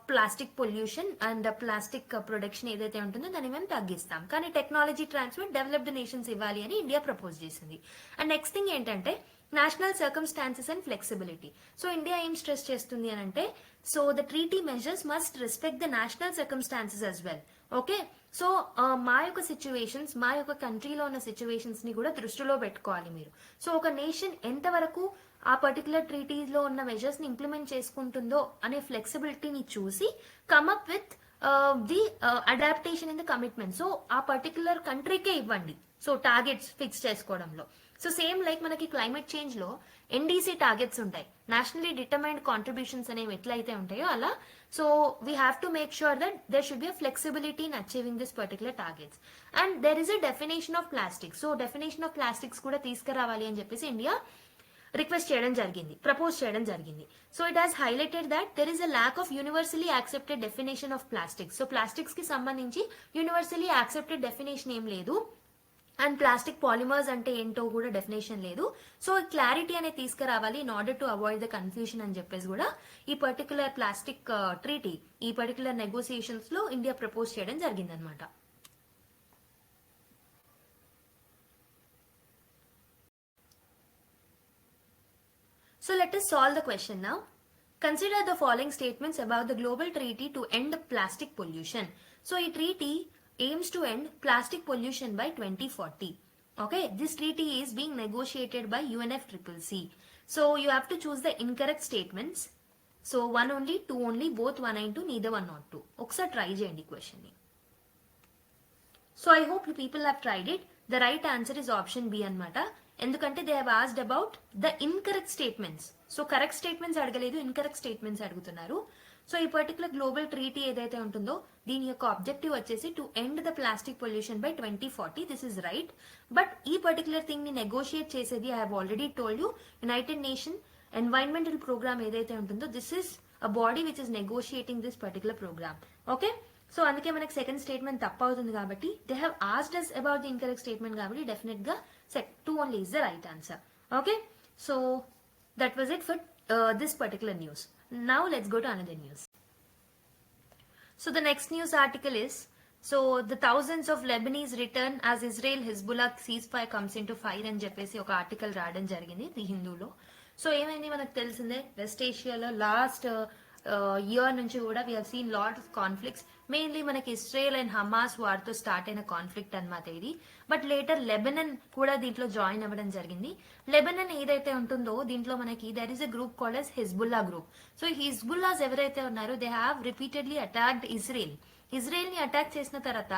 plastic pollution and plastic production ఏదైతే ఉంటుందో దాన్ని మేము తగ్గిస్తాం. కానీ technology transfer developed nations ఇవ్వాలి అని ఇండియా ప్రపోజ్ చేసింది. అండ్ నెక్స్ట్ థింగ్ ఏంటంటే national circumstances and flexibility. So India ఏం స్ట్రెస్ చేస్తుంది అని అంటే so the treaty measures must respect the national circumstances as well. Okay, so మా యొక్క సిచ్యువేషన్స్, మా యొక్క కంట్రీలో ఉన్న సిచ్యువేషన్స్ ని కూడా దృష్టిలో పెట్టుకోవాలి మీరు. సో ఒక నేషన్ ఎంతవరకు ఆ పర్టికులర్ ట్రీటీలో ఉన్న మెజర్స్ ని ఇంప్లిమెంట్ చేసుకుంటుందో అనే ఫ్లెక్సిబిలిటీని చూసి come up with the adaptation in the commitment. So ఆ పర్టికులర్ కంట్రీకే ఇవ్వండి సో టార్గెట్స్ ఫిక్స్ చేసుకోవడంలో. సో సేమ్ లైక్ మనకి క్లైమేట్ చేంజ్ లో ఎన్డీసీ టార్గెట్స్ ఉంటాయి, నేషనలీ డిటర్మైన్డ్ కాంట్రిబ్యూషన్స్ అనేవి ఎట్లయితే ఉంటాయో అలా. So we have to make sure that there should be a flexibility in achieving this particular targets. And there is a definition of plastics. So definition of plastics కూడా తీసుకురావాలి అని చెప్పేసి India request చేయడం జరిగింది, ప్రపోజ్ చేయడం జరిగింది. So it has highlighted that there is a lack of universally accepted definition of plastics. So plastics కి సంబంధించి యూనివర్సలీ యాక్సెప్టెడ్ డెఫినేషన్ ఏం లేదు. అండ్ ప్లాస్టిక్ పాలిమర్స్ అంటే ఏంటో కూడా డెఫినేషన్ లేదు. సో క్లారిటీ అనేది తీసుకురావాలి in order to avoid the confusion అని చెప్పేసి కూడా ఈ పర్టికులర్ ప్లాస్టిక్ ట్రీటీ, ఈ పర్టికులర్ నెగోసియేషన్స్ లో ఇండియా ప్రపోజ్ చేయడం జరిగిందనమాట. So let us solve the question now. Consider the following statements about the global treaty to end plastic pollution. So a treaty aims to end plastic pollution by 2040. Okay, this treaty is being negotiated by UNFCCC. So you have to choose the incorrect statements. So one only, two only, both one and two, neither one not two. Oksa try cheyandi question ni. So I hope you people have tried it. The right answer is option B anamata. ఎందుకంటే they have asked about the incorrect statements. So correct statements అడగలేదు, incorrect statements అడుగుతున్నారు. So ఈ particular global treaty ఏదైతే ఉంటుందో దీని యొక్క objective వచ్చేసి to end the plastic pollution by 2040. This is right. But ఈ పర్టికులర్ థింగ్ ని నెగోషియేట్ చేసేది I have already told you United Nation Environmental Programme ఏదైతే ఉంటుందో this is a body which is negotiating this particular programme. Okay, so అందుకే మనకి second statement తప్పు అవుతుంది కాబట్టి they have asked us about the incorrect statement కాబట్టి definite గా set 2 only is the right answer. Okay, so that was it for this particular news. Now let's go to another news. So the next news article is, so the thousands of Lebanese return as Israel Hezbollah ceasefire comes into fire అని చెప్పేసి ఒక article రాయడం జరిగింది the హిందూలో. So ఏమైంది మనకు తెలిసిందే, west ఏషియాలో last year నుంచి కూడా we have seen lot of conflicts. Mainly మనకి ఇస్రాయల్ అండ్ హమాస్ వార్తో స్టార్ట్ అయిన కాన్ఫ్లిక్ట్ అన్నమాట ఇది. బట్ లేటర్ లెబనన్ కూడా దీంట్లో జాయిన్ అవ్వడం జరిగింది. లెబనన్ ఏదైతే ఉంటుందో దీంట్లో మనకి there is a group called as Hezbollah group. So Hezbollahs ఎవరైతే ఉన్నారో they have repeatedly attacked Israel ని అటాక్ చేసిన తర్వాత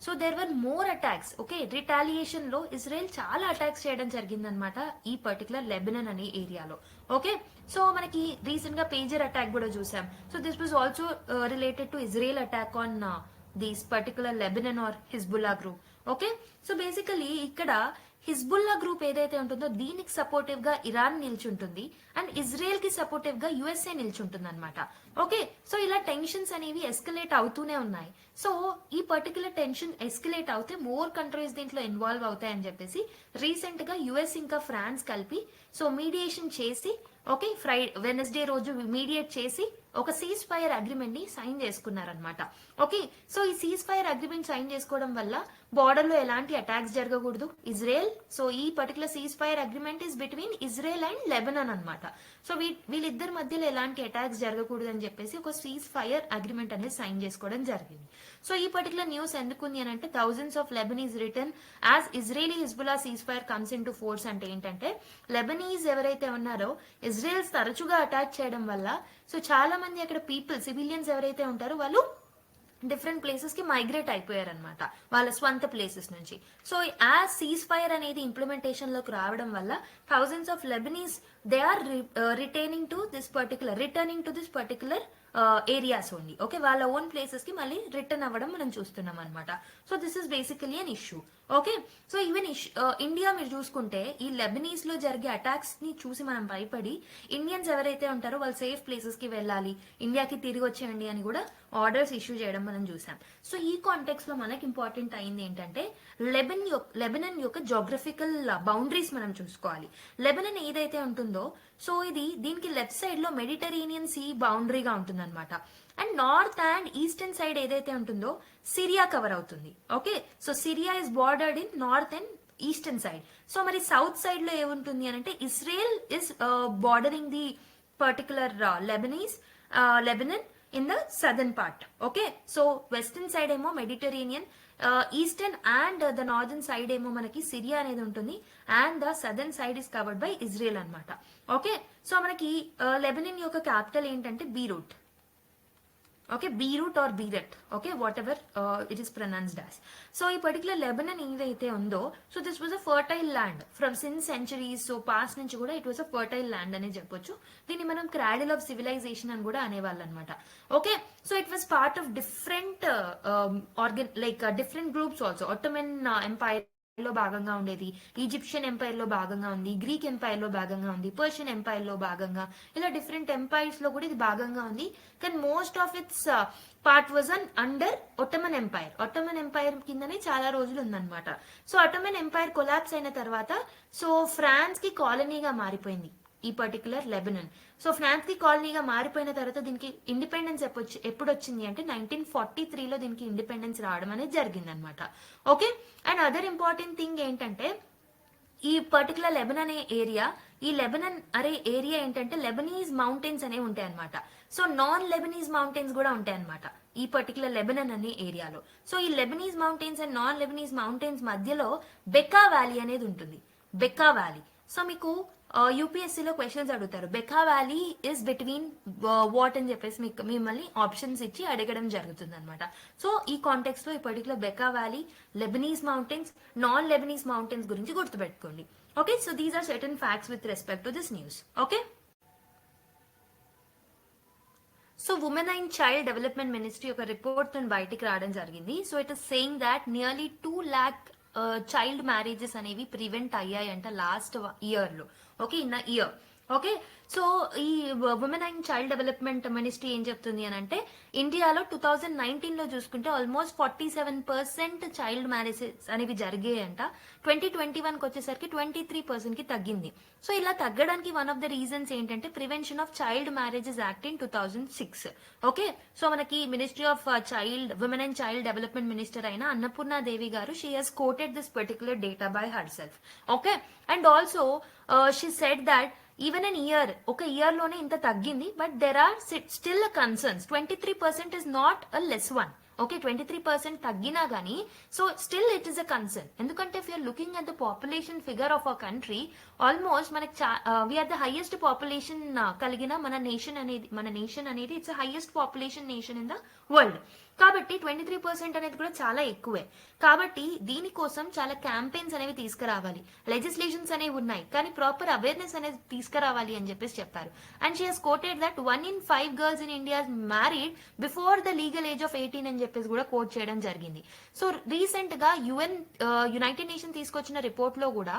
so there were more attacks. Okay, retaliation లో ఇజ్రాయెల్ చాలా అటాక్స్ చేయడం జరిగిందనమాట ఈ పర్టికులర్ లెబనన్ అనే ఏరియాలో. ఓకే, సో మనకి రీసెంట్ గా పేజర్ అటాక్ కూడా చూసాం. So this was also related to Israel attack on this particular Lebanon or Hezbollah group. Okay, so basically ఇక్కడ హిజ్బుల్లా గ్రూప్ ఏదైతే ఉంటుందో దీనికి సపోర్టివ్ గా ఇరాన్ నిల్చుంటుంది అండ్ ఇజ్రాయెల్ కి సపోర్టివ్ గా యుఎస్ఏ నిల్చుంటుంది అనమాట. ఓకే, సో ఇలా టెన్షన్స్ అనేవి ఎస్కలేట్ అవుతూనే ఉన్నాయి. సో ఈ పర్టికులర్ టెన్షన్ ఎస్కలేట్ అవుతే మోర్ కంట్రీస్ దీంట్లో ఇన్వాల్వ్ అవుతాయని చెప్పేసి రీసెంట్ గా యుఎస్ ఇంకా ఫ్రాన్స్ కలిపి సో మీడియేషన్ చేసి ఓకే వెనస్డే రోజు మీడియేట్ చేసి ఒక సీజ్ ఫైర్ అగ్రిమెంట్ ని సైన్ చేసుకున్నారనమాట. ఓకే, సో ఈ సీజ్ ఫైర్ అగ్రిమెంట్ సైన్ చేసుకోవడం వల్ల బార్డర్ లో ఎలాంటి అటాక్స్ జరగకూడదు ఇజ్రాయెల్. సో ఈ particular cease fire agreement is between Israel and Lebanon అనమాట. సో వీళ్ళిద్దరి మధ్యలో ఎలాంటి అటాక్స్ జరగకూడదు అని చెప్పేసి ఒక సీజ్ ఫైర్ అగ్రిమెంట్ అనేది సైన్ చేసుకోవడం జరిగింది. సో ఈ పర్టికులర్ న్యూస్ ఎందుకుంది అని అంటే thousands of Lebanese return as Israeli Hezbollah cease fire comes in to force అంటే ఏంటంటే లెబనీస్ ఎవరైతే ఉన్నారో ఇజ్రాయెల్ తరచుగా అటాక్ చేయడం వల్ల సో చాలా మంది అక్కడ పీపుల్ సివిలియన్స్ ఎవరైతే ఉంటారో వాళ్ళు డిఫరెంట్ ప్లేసెస్ కి మైగ్రేట్ అయిపోయారు అనమాట వాళ్ళ స్వంత ప్లేసెస్ నుంచి. సో యాజ్ సీజ్ ఫైర్ అనేది ఇంప్లిమెంటేషన్ లోకి రావడం వల్ల thousands of Lebanese they are returning to this particular areas only. Okay, వాళ్ళ ఓన్ ప్లేసెస్ కి మళ్ళీ రిటర్న్ అవ్వడం మనం చూస్తున్నాం అనమాట. So this is basically an issue. Okay, so even India మీరు చూసుకుంటే ఈ లెబనీస్ లో జరిగే అటాక్స్ ని చూసి మనం భయపడి ఇండియన్స్ ఎవరైతే ఉంటారో వాళ్ళు సేఫ్ ప్లేసెస్ కి వెళ్ళాలి, ఇండియాకి తిరిగి వచ్చేయండి అని కూడా ఆర్డర్స్ ఇష్యూ చేయడం మనం చూసాం. సో ఈ కాంటెక్స్ లో మనకి ఇంపార్టెంట్ అయింది ఏంటంటే లెబనన్ యొక్క జోగ్రఫికల్ బౌండరీస్ మనం చూసుకోవాలి. లెబనన్ ఏదైతే ఉంటుందో సో దీనికి లెఫ్ట్ సైడ్ లో మెడిటరేనియన్ సీ బౌండరీగా ఉంటుందన్నమాట. And north and eastern side ఏదైతే ఉంటుందో సిరియా కవర్ అవుతుంది. Okay, so Syria is bordered in north and eastern side. So మరి సౌత్ సైడ్ లో ఏముంటుంది అని అంటే Israel is bordering the particular Lebanon in the southern part. Okay, so western side ఏమో Mediterranean, eastern and the northern side ఏమో మనకి Syria అనేది ఉంటుంది and the southern side is covered by Israel అనమాట. ఓకే, సో మనకి Lebanon యొక్క capital ఏంటంటే Beirut. Okay, Beirut or Beirut, okay, whatever it is pronounced as. So ఈ particular Lebanon ఏదైతే ఉందో so this was a fertile land from since centuries. So past నుంచి కూడా it was a fertile land అని చెప్పొచ్చు. దీన్ని మనం cradle of civilisation అని కూడా అనేవాళ్ళు అనమాట. Okay, so it was part of different different groups also. Ottoman empire లో భాగంగా ఉండేది, ఈజిప్షియన్ ఎంపైర్ లో భాగంగా ఉంది, గ్రీక్ ఎంపైర్ లో భాగంగా ఉంది, పర్షియన్ ఎంపైర్ లో భాగంగా, ఇలా డిఫరెంట్ ఎంపైర్స్ లో కూడా ఇది భాగంగా ఉంది. కానీ most of its part was under Ottoman empire. Ottoman empire కిందనే చాలా రోజులు ఉందన్నమాట. సో ఒట్టమన్ ఎంపైర్ కొలాప్స్ అయిన తర్వాత సో ఫ్రాన్స్ కి కాలనీగా మారిపోయింది ఈ పర్టికులర్ లెబనన్. సో ఫ్రాన్స్ కి కాలనీగా మారిపోయిన తర్వాత దీనికి ఇండిపెండెన్స్ ఎప్పుడు వచ్చింది అంటే 1943లో దీనికి ఇండిపెండెన్స్ రావడం అనేది జరిగింది అనమాట. Okay, and other important thing ఏంటంటే ఈ పర్టికులర్ లెబనన్ ఏరియా ఏరియా ఏంటంటే లెబనీస్ మౌంటైన్స్ అనేవి ఉంటాయి అనమాట. సో నాన్ లెబనీస్ మౌంటైన్స్ కూడా ఉంటాయి అనమాట ఈ పర్టికులర్ లెబనన్ అనే ఏరియాలో. సో ఈ Lebanese mountains and non Lebanese mountains మధ్యలో బెకా వ్యాలీ అనేది ఉంటుంది. బెకా వ్యాలీ, సో మీకు యూపీఎస్సీలో క్వశ్చన్స్ అడుగుతారు BECA valley is between what అని చెప్పేసి మిమ్మల్ని ఆప్షన్స్ ఇచ్చి అడగడం జరుగుతుంది అనమాట. సో ఈ కాంటెక్స్ట్ లో ఈ particular Bekaa valley, Lebanese mountains, non Lebanese mountains గురించి గుర్తుపెట్టుకోండి. Okay, so these are certain facts with respect to this news. Okay, so women and child development ministry ఒక రిపోర్ట్ బయటికి రావడం జరిగింది. So it is saying that nearly 2 lakh child marriages అనేవి prevent అయ్యాయంట last year లో. Okay, in year okay. So ఈ women and child development ministry ఏం చెప్తుంది అని అంటే ఇండియాలో 2019 లో చూసుకుంటే ఆల్మోస్ట్ 47% చైల్డ్ మ్యారేజెస్ అనేవి జరిగాయంట. 2021 కి వచ్చేసరికి 23% కి తగ్గింది. సో ఇలా తగ్గడానికి వన్ ఆఫ్ ద రీజన్స్ ఏంటంటే prevention of child marriages act in 2006. Okay. So మనకి ministry of child women and child development minister అయిన అన్నపూర్ణ దేవి గారు she has quoted this particular data by herself. Okay. And also she said that even an year, ఒక year లోనే ఇంత తగ్గింది, but there are still concerns. 23% is not a less one. Okay. 23% తగ్గినా గానీ so still it is a concern. ఎందుకంటే if you're looking at the population figure of a country, almost మనకి we're the highest population కలిగిన మన nation అనేది it's highest population nation in the world. కాబట్టి 23% అనేది కూడా చాలా ఎక్కువే. కాబట్టి దీనికోసం చాలా క్యాంపెయిన్స్ అనేవి తీసుకురావాలి, లెజిస్లేషన్స్ అనేవి ఉన్నాయి, కానీ ప్రాపర్ అవేర్నెస్ అనేది తీసుకురావాలి అని చెప్పేసి చెప్పారు. And she has quoted that 1 in 5 girls in India is married before the legal age of 18 అని చెప్పేసి కూడా కోట్ చేయడం జరిగింది. సో రీసెంట్ గా యునైటెడ్ నేషన్ తీసుకొచ్చిన రిపోర్ట్ లో కూడా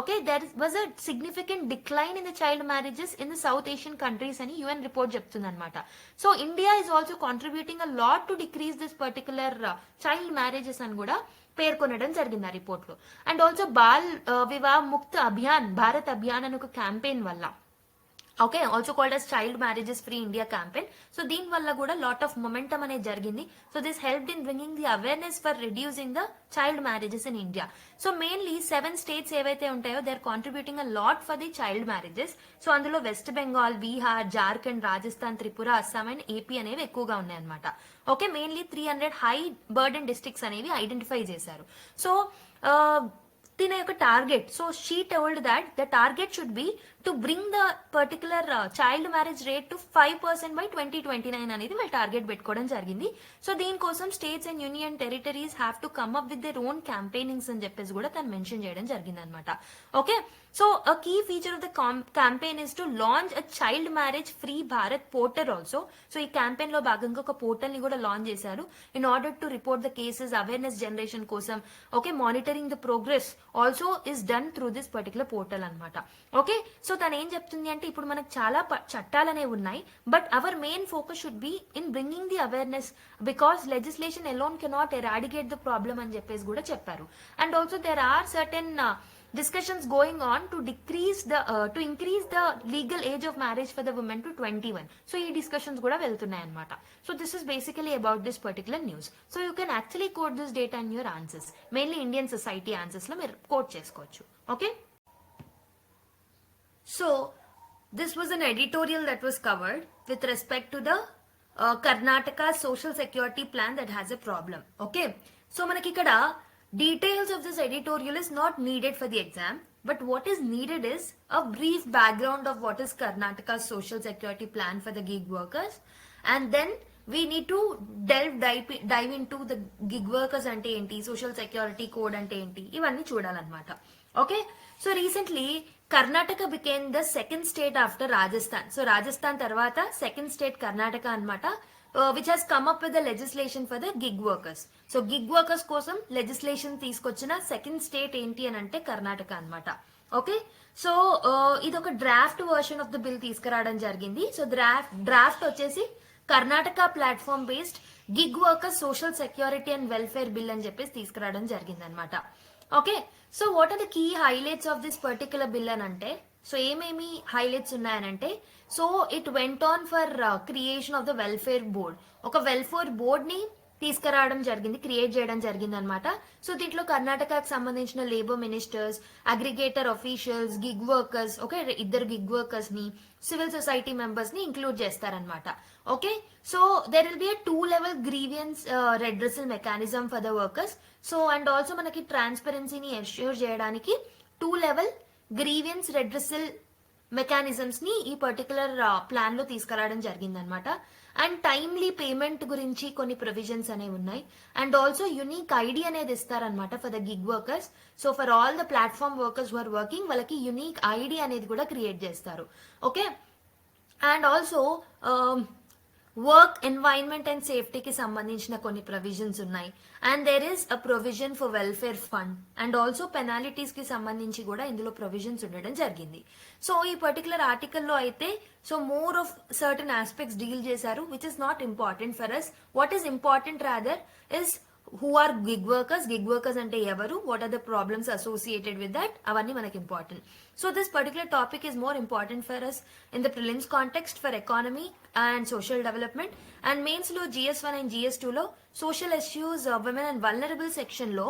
okay there was a significant decline in the child marriages in the south Asian countries అని యుఎన్ రిపోర్ట్ చెప్తుంది అనమాట. So India is also contributing a lot to decrease this particular child marriages అని కూడా పేర్కొనడం జరిగింది ఆ రిపోర్ట్ లో. And also ball Vivah ముక్త అభియాన్, భారత్ అభియాన్ అని ఒక క్యాంపెయిన్ వల్ల, okay, also called as child marriages free India campaign. So దీని వల్ల కూడా లాట్ ఆఫ్ మొమెంటం అనేది జరిగింది. So this helped in bringing the awareness for reducing the child marriages in India. So mainly 7 states ఏవైతే ఉంటాయో they are contributing a lot for the child marriages. So అందులో West Bengal, Bihar, Jharkhand, Rajasthan, Tripura, Assam and AP అనేవి ఎక్కువగా ఉన్నాయన్నమాట. Okay. Mainly 300 high burden districts అనేవి identify చేశారు. సో దీని యొక్క target, so she told that the target should be to bring the particular child marriage rate to 5% by 2029 అనేది వాళ్ళు టార్గెట్ పెట్టుకోవడం జరిగింది. సో దీనికోసం states and union territories have to come up with their own campaignings అని చెప్పేసి కూడా తను mention చేయడం జరిగింది అనమాట. Okay. So a key feature of the campaign is to launch a child marriage free Bharat portal also. So ఈ campaign లో భాగంగా ఒక పోర్టల్ ని కూడా లాంచ్ చేశారు in order to report the cases, awareness generation కోసం. Okay. Monitoring the progress also is done through this particular portal అనమాట. Okay. So తను ఏం చెప్తుంది అంటే ఇప్పుడు మనకు చాలా చట్టాలు అనేవి ఉన్నాయి, but our main focus should be in bringing the awareness because legislation alone cannot eradicate the problem అని చెప్పేసి కూడా చెప్పారు. And also there are certain discussions going on to increase the legal age of marriage for the women to 21. So ee discussions kuda veltunnayi annamata. So this is basically about this particular news. So you can actually quote this data in your answers, mainly Indian society answers lo meer quote chesukochu. Okay. So this was an editorial that was covered with respect to the Karnataka social security plan that has a problem. Okay. So manaki ikkada details of this editorial is not needed for the exam, but what is needed is a brief background of what is Karnataka's social security plan for the gig workers, and then we need to dive into the gig workers ante enti, social security code ante enti, ivanni చూడాలన్నమాట. Okay. So recently Karnataka became the second state after Rajasthan. So Rajasthan tarvata second state Karnataka annamata, which has come up with the legislation for the gig workers. So gig workers kosam legislation తీసుకొచ్చిన second state ఏంటి అని అంటే కర్ణాటక అన్నమాట. Okay. So ఇది ఒక draft version of the bill తీసుకురావడం జరిగింది. So draft వచ్చేసి Karnataka platform based gig workers social security and welfare bill అని చెప్పేసి తీసుకురావడం జరిగింది అనమాట. Okay. So what are the key highlights of this particular bill అని అంటే, సో ఏమేమి హైలైట్స్ ఉన్నాయనంటే, so it went on for creation of the welfare board. ఒక వెల్ఫేర్ బోర్డ్ ని తీసుకురావడం జరిగింది, క్రియేట్ చేయడం జరిగింది అనమాట. సో దీంట్లో కర్ణాటకకు సంబంధించిన labour ministers, aggregator officials, gig workers, okay, 2 gig workers ని, సివిల్ సొసైటీ మెంబర్స్ ని ఇంక్లూడ్ చేస్తారనమాట. Okay. So there will B 2-level grievance redressal mechanism for the workers. So and also మనకి ట్రాన్స్పరెన్సీని ఎన్ష్యూర్ చేయడానికి 2-level గ్రీవియన్స్ రెడ్రెసల్ మెకానిజమ్స్ ని ఈ particular plan లో తీసుకురావడం జరిగిందనమాట. అండ్ టైమ్లీ పేమెంట్ గురించి కొన్ని ప్రొవిజన్స్ అనేవి ఉన్నాయి. అండ్ ఆల్సో యునిక్ ఐడి అనేది ఇస్తారనమాట for the gig workers. So for all the platform workers who are working వాళ్ళకి యునిక్ ఐడి అనేది కూడా క్రియేట్ చేస్తారు. Okay. And also work environment and సేఫ్టీకి సంబంధించిన కొన్ని ప్రొవిజన్స్ ఉన్నాయి. And there is a provision for welfare fund and also penalties కి సంబంధించి కూడా ఇందులో ప్రొవిజన్స్ ఉండడం జరిగింది. సో ఈ పర్టికులర్ ఆర్టికల్లో అయితే so more of certain aspects deal చేశారు which is not important for us. What is important rather is who are gig workers అంటే ఎవరు, what are the problems associated with that, అవ్వన్నీ మనకి important. So this particular topic is more important for us in the prelims context for economy and social development, and mains లో GS1 and GS2 లో social issues, women and vulnerable section లో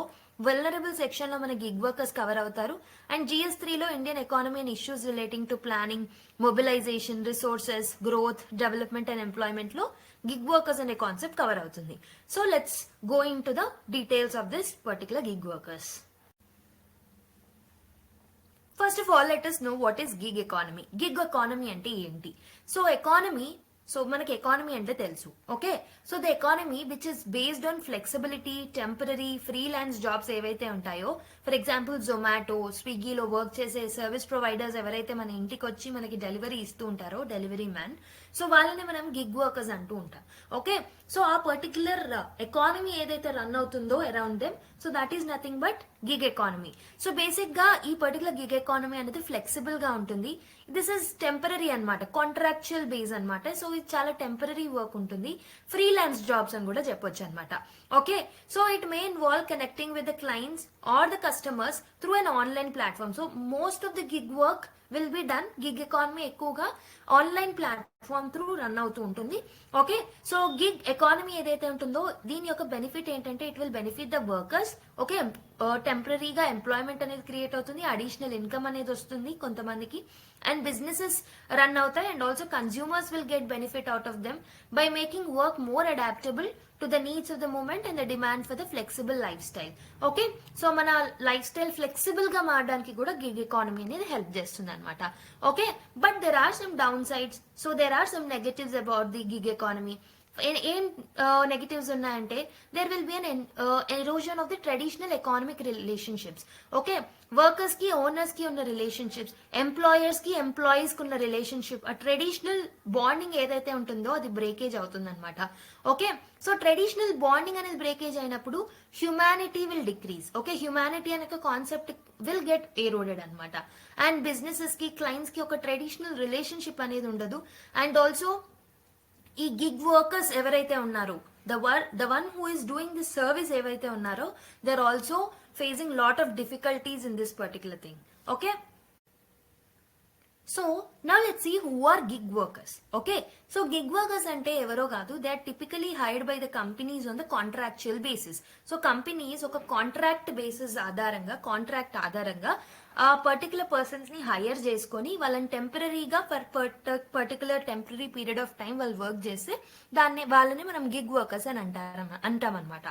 మన gig workers cover అవుతారు. And GS3 లో Indian economy and issues relating to planning, mobilisation, resources, growth, development and employment లో gig workers అనే concept cover అవుతుంది. So let's go in to the details of this particular gig workers. First of all let us know what is gig economy. Gig economy అంటే ఏంటి? So మనకి economy అంటే తెలుసు. Okay, so the economy which is based on flexibility, temporary, freelance jobs ఏవైతే ఉంటాయో, for example Zomato, స్విగ్గీలో work చేసే service providers ఎవరైతే మన ఇంటికి వచ్చి మనకి డెలివరీ ఇస్తూ ఉంటారో, డెలివరీ మ్యాన్, సో వాళ్ళని మనం గిగ్ వర్కర్స్ అంటూ ఉంటాం. ఓకే, సో ఆ పర్టికులర్ ఎకానమీ ఏదైతే రన్ అవుతుందో around them, so that is nothing but gig economy. So basic గా ఈ పర్టికులర్ గిగ్ ఎకానమీ అనేది ఫ్లెక్సిబుల్ గా ఉంటుంది. దిస్ ఇస్ టెంపరరీ అనమాట, కాంట్రాక్చువల్ బేస్ అనమాట. సో ఇది చాలా టెంపరరీ వర్క్ ఉంటుంది, ఫ్రీలాన్స్ జాబ్స్ అని కూడా చెప్పొచ్చు అనమాట. Okay, so it may involve connecting with the clients or the customers through an online platform. So most of the gig work will be done, gig economy ఎక్కువగా online platform through run అవుతూ ఉంటుంది. Okay, so gig economy ఏదైతే ఉంటుందో దీని యొక్క benefit ఏంటంటే it will benefit the workers. Okay, టెంపరీగా employment అనేది క్రియేట్ అవుతుంది, అడిషనల్ ఇన్కమ్ అనేది వస్తుంది కొంతమందికి, అండ్ బిజినెసెస్ రన్ అవుతాయి, and also consumers will get benefit out of them by making work more adaptable to the needs of the moment and the demand for the flexible lifestyle. Okay, so మన lifestyle flexible గా మారడానికి కూడా gig economy అనేది help చేస్తుంది అనమాట. Okay, but there are some downsides, so there are some negatives about the gig economy. ఏం negatives ఉన్నాయంటే there will be an erosion of the traditional economic relationships. Okay, workers కి owners కి ఉన్న relationships, employers కి employees కి ఉన్న relationship, ఆ traditional bonding ఏదైతే ఉంటుందో అది బ్రేకేజ్ అవుతుంది అనమాట. ఓకే, సో ట్రెడిషనల్ బాండింగ్ అనేది బ్రేకేజ్ అయినప్పుడు humanity will decrease. Okay, humanity అనే కాన్సెప్ట్ విల్ గెట్ ఎరోడెడ్ అనమాట. అండ్ బిజినెసెస్ కి, క్లయింట్స్ కి ఒక ట్రెడిషనల్ రిలేషన్షిప్ అనేది ఉండదు. అండ్ ఆల్సో ఈ గిగ్ వర్కర్స్ ఎవరైతే ఉన్నారో, the one who is doing this service ఏవైతే ఉన్నారో, they are also facing lot of difficulties in this particular thing. Okay, so now let's see who are gig workers. Okay, so gig workers అంటే ఎవరో కాదు, they are typically hired by the companies on the contractual basis. So companies ఒక contract basis ఆధారంగా, contract ఆధారంగా ఆ particular persons ని hire చేసుకొని వాళ్ళని టెంపరీగా particular temporary period of time వాళ్ళు వర్క్ చేస్తే వాళ్ళని మనం గిగ్ వర్కర్స్ అని అంటాం అనమాట.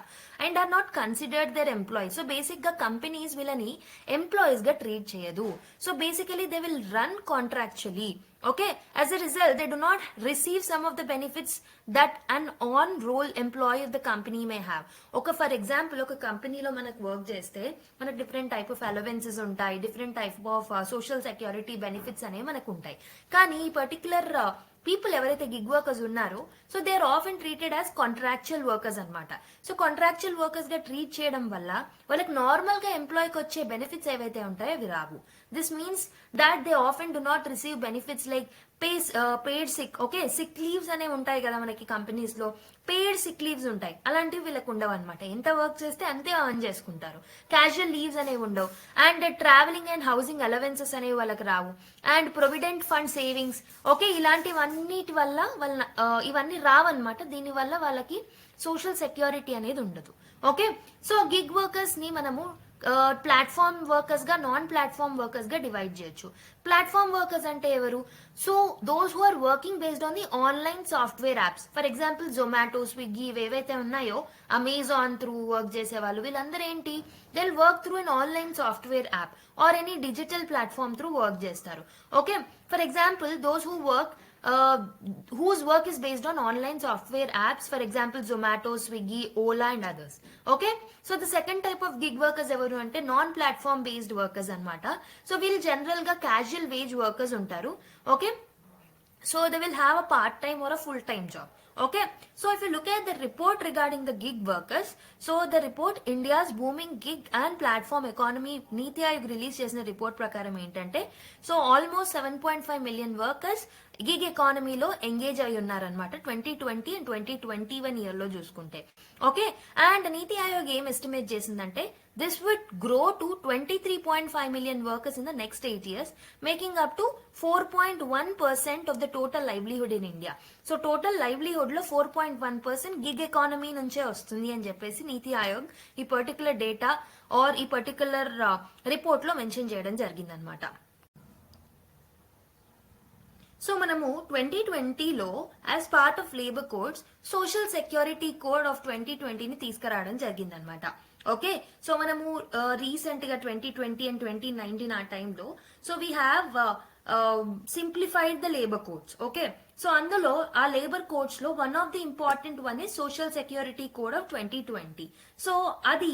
And are not considered their employees. So basic గా కంపెనీస్ వీళ్ళని ఎంప్లాయీస్ గా ట్రీట్ చేయదు. So basically they will run contractually. Okay, as a result they do not receive some of the benefits that an on roll employee of the company may have. Okay, for example ఒక కంపెనీలో మనకు work చేస్తే మనకు different type of allowances ఉంటాయి, different type of social security benefits అనేవి మనకు ఉంటాయి. కానీ ఈ పర్టికులర్ పీపుల్ ఎవరైతే గిగ్ వర్కర్స్ ఉన్నారో, so they are often treated as contractual workers అనమాట. సో కాంట్రాక్చువల్ వర్కర్స్ గా ట్రీట్ చేయడం వల్ల వాళ్ళకి నార్మల్ గా ఎంప్లాయ్కి వచ్చే బెనిఫిట్స్ ఏవైతే ఉంటాయో అవి రావు. This means that they often do not receive benefits like paid sick. Okay, sick leaves అనేవి ఉంటాయి కదా మనకి కంపెనీస్ లో, పెయిడ్ సిక్ లీవ్స్ ఉంటాయి, అలాంటివి వీళ్ళకి ఉండవు అనమాట. ఎంత వర్క్ చేస్తే అంతే అర్న్ చేసుకుంటారు. క్యాజువల్ లీవ్స్ అనేవి ఉండవు. And travelling and housing allowances అనేవి వాళ్ళకి రావు. And provident fund savings, okay, ఇలాంటివన్నిటి వల్ల ఇవన్నీ రావన్నమాట. దీని వల్ల వాళ్ళకి సోషల్ సెక్యూరిటీ అనేది ఉండదు. ఓకే, సో గిగ్ వర్కర్స్ ని మనము ప్లాట్ఫామ్ వర్కర్స్ గా, నాన్ ప్లాట్ఫామ్ వర్కర్స్ గా డివైడ్ చేయొచ్చు. ప్లాట్ఫామ్ వర్కర్స్ అంటే ఎవరు? So those who are working based on the online software apps. For example Zomato, Swiggy ఇవేవైతే ఉన్నాయో, అమెజాన్ త్రూ వర్క్ చేసే వాళ్ళు, వీళ్ళందరూ ఏంటి, they will work through an online software app or any digital platform through work చేస్తారు. Okay, for example those who work whose work is based on online software apps, for example Zomato, Swiggy, Ola and others. Okay, so the second type of gig workers evaru ante non platform based workers anamata. So we'll general ga casual wage workers untaru. Okay, so they will have a part time or a full time job. Okay, so if you look at the report regarding the gig workers, so the report India's booming gig and platform economy Niti Aayog release చేసిన report ప్రకారం ఏంటంటే so almost 7.5 million workers gig ఎకానమీలో engage అయి ఉన్నారనమాట 2020 and 2021 year లో చూసుకుంటే. Okay, and నీతి ఆయోగ్ ఏం estimate చేసిందంటే this would grow to 23.5 million workers in the next 8 years, making up to 4.1% of the total livelihood in India. So total livelihood లో 4.1% gig economy నుంచే వస్తుంది అని చెప్పేసి నీతి ఆయోగ్ ఈ పర్టికులర్ డేటా ఆర్ ఈ పర్టికులర్ రిపోర్ట్ లో మెన్షన్ చేయడం జరిగిందనమాట. సో మనము 2020లో as part of labour codes social security code of 2020ని తీసుకురావడం జరిగిందనమాట. ఓకే, సో మనము రీసెంట్ గా 2020 అండ్ 2019 ఆ టైంలో so we have simplified the labour codes. Okay, so అందులో ఆ లేబర్ కోడ్స్ లో one of the important one is social security code of 2020. So అది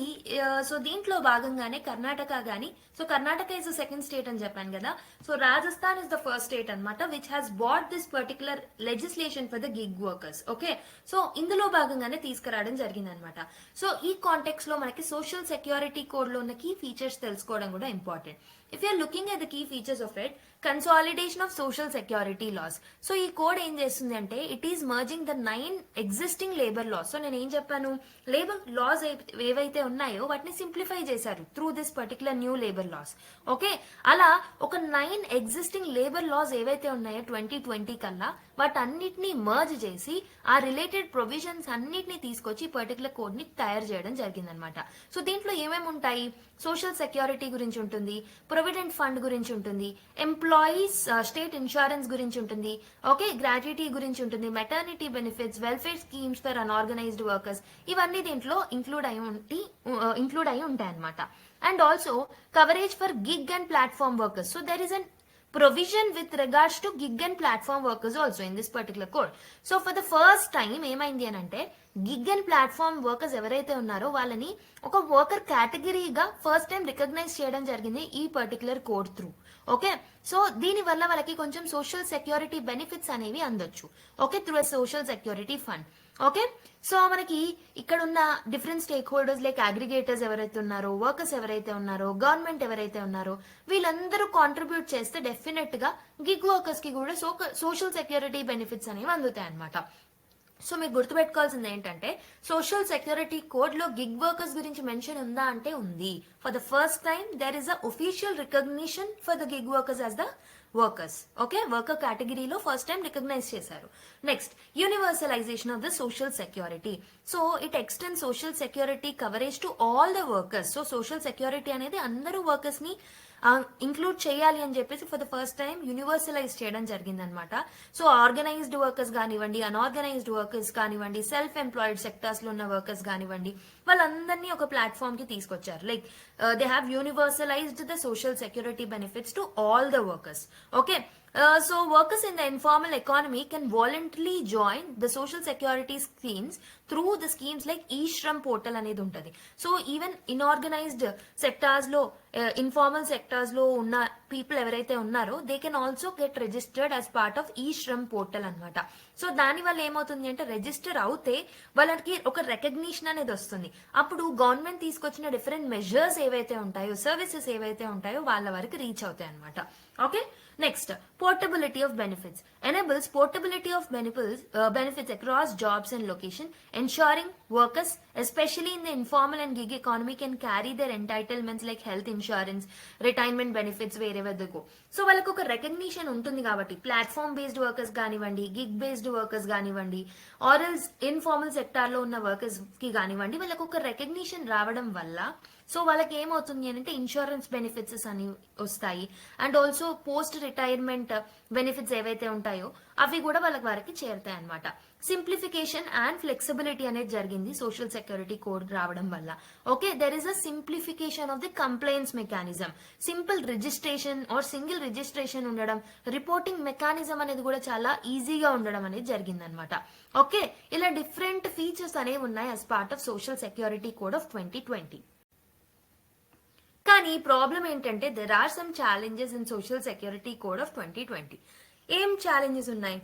సో దీంట్లో భాగంగానే కర్ణాటక గానీ, so Karnataka is the second state అని చెప్పాను కదా, so Rajasthan is the first state అనమాట which has brought this particular legislation for the gig workers. Okay, so ఇందులో భాగంగానే తీసుకురావడం జరిగింది అనమాట. సో ఈ కాంటెక్స్ లో మనకి సోషల్ సెక్యూరిటీ కోడ్ లో ఉన్న కీ ఫీచర్స్ తెలుసుకోవడం కూడా important. If you are looking at the key features of it, consolidation of social security laws. So ఈ కోడ్ ఏం చేస్తుంది అంటే it is merging the 9 existing labour laws. So నేను ఏం చెప్పాను, లేబర్ లాస్ ఏవైతే ఉన్నాయో వాటిని సింప్లిఫై చేశారు through this particular new labour laws. Okay, అలా ఒక 9 ఎగ్జిస్టింగ్ లేబర్ లాస్ ఏవైతే ఉన్నాయో 2020 కల్లా వాటన్నిటిని మర్జ్ చేసి ఆ రిలేటెడ్ ప్రొవిజన్స్ అన్నిటిని తీసుకొచ్చి పర్టికులర్ కోడ్ ని తయారు చేయడం జరిగిందనమాట. సో దీంట్లో ఏమేమి ఉంటాయి, సోషల్ సెక్యూరిటీ గురించి ఉంటుంది, ప్రొవిడెంట్ ఫండ్ గురించి ఉంటుంది, ఎంప్లాయీస్ స్టేట్ ఇన్సూరెన్స్ గురించి ఉంటుంది, ఓకే, గ్రాట్యుటీ గురించి ఉంటుంది, maternity benefits, welfare schemes for unorganised workers, ఇవన్నీ దీంట్లో ఇంక్లూడ్ అయి ఉంటాయి అనమాట. And also coverage for gig and platform workers. So there is an provision with regards to gig and platform workers also in this particular code. So for the first time ఏమైంది అని అంటే gig and platform workers ఎవరైతే ఉన్నారో వాళ్ళని ఒక worker కేటగిరీగా first time recognise చేయడం జరిగింది ఈ particular code through. Okay, so దీని వల్ల వాళ్ళకి కొంచెం సోషల్ సెక్యూరిటీ బెనిఫిట్స్ అనేవి అందొచ్చు. Okay, through social security fund. Okay, so మనకి ఇక్కడ ఉన్న different stakeholders like aggregators ఎవరైతే ఉన్నారో, వర్కర్స్ ఎవరైతే ఉన్నారో, గవర్నమెంట్ ఎవరైతే ఉన్నారో వీళ్ళందరూ కాంట్రిబ్యూట్ చేస్తే డెఫినెట్ గా గిగ్ వర్కర్స్ కి కూడా సోషల్ సెక్యూరిటీ బెనిఫిట్స్ అనేవి అందుతాయి అనమాట. సో మీకు గుర్తుపెట్టుకోవాల్సింది ఏంటంటే సోషల్ సెక్యూరిటీ కోడ్ లో గిగ్ వర్కర్స్ గురించి మెన్షన్ ఉందా అంటే ఉంది. For the first time there is a official recognition for the gig workers as the workers. Okay, worker కేటగిరీలో ఫస్ట్ టైం రికగ్నైజ్ చేశారు. Next, universalisation of the social security. So it extend social security coverage to all the workers. So social security అనేది అందరూ workers ని include చేయాలి అని చెప్పేసి for the first time universalise చేయడం జరిగిందనమాట. సో ఆర్గనైజ్డ్ వర్కర్స్ కానివ్వండి, అన్ఆర్గనైజ్డ్ వర్కర్స్ కానివ్వండి, సెల్ఫ్ ఎంప్లాయిడ్ సెక్టర్స్ లో ఉన్న వర్కర్స్ కానివ్వండి, వాళ్ళందరినీ ఒక ప్లాట్ఫామ్ కి తీసుకొచ్చారు. Like they have universalised the social security benefits to all the workers. Okay, so workers in the informal economy can voluntarily join the social security schemes through the schemes like e-shram portal అనేది ఉంటుంది. So even unorganised sectors లో, informal sectors లో ఉన్న people ఎవరైతే ఉన్నారో they can also get registered as part of e-Shram portal అనమాట. So దాని వల్ల ఏమవుతుంది అంటే రిజిస్టర్ అవుతే వాళ్ళకి ఒక రికగ్నిషన్ అనేది వస్తుంది. అప్పుడు గవర్నమెంట్ తీసుకొచ్చిన డిఫరెంట్ మెజర్స్ ఏవైతే ఉంటాయో, సర్వీసెస్ ఏవైతే ఉంటాయో వాళ్ళ వరకు రీచ్ అవుతాయి అనమాట. Okay, next, portability of benefits enables portability of benefits across jobs and location, ensuring workers especially in the informal and gig economy can carry their entitlements like health insurance, retirement benefits wherever they go. So వాళ్ళకు ఒక recognition ఉంటుంది కాబట్టి platform based workers కానివ్వండి, gig based workers కానివ్వండి, ఆరల్స్ informal sector లో ఉన్న workers కి కానివ్వండి, వాళ్ళకు ఒక రికగ్నిషన్ రావడం వల్ల సో వాళ్ళకి ఏమవుతుంది అంటే ఇన్సూరెన్స్ బెనిఫిట్స్ అని వస్తాయి. And also post retirement benefits ఏవైతే ఉంటాయో అవి కూడా వాళ్ళకి వారికి చేరుతాయి అనమాట. సింప్లిఫికేషన్ అండ్ ఫ్లెక్సిబిలిటీ అనేది జరిగింది సోషల్ సెక్యూరిటీ కోడ్ రావడం వల్ల. Okay, there is a simplification of the complaints mechanism. Simple registration are single registration ఉండడం, రిపోర్టింగ్ మెకానిజం అనేది కూడా చాలా ఈజీగా ఉండడం అనేది జరిగిందనమాట. ఓకే, ఇలా డిఫరెంట్ ఫీచర్స్ అనేవి ఉన్నాయి as part of social security code of 2020. కానీ ప్రాబ్లం ఏంటంటే there are some challenges in social security code of 2020. ఏం ఛాలెంజెస్ ఉన్నాయి?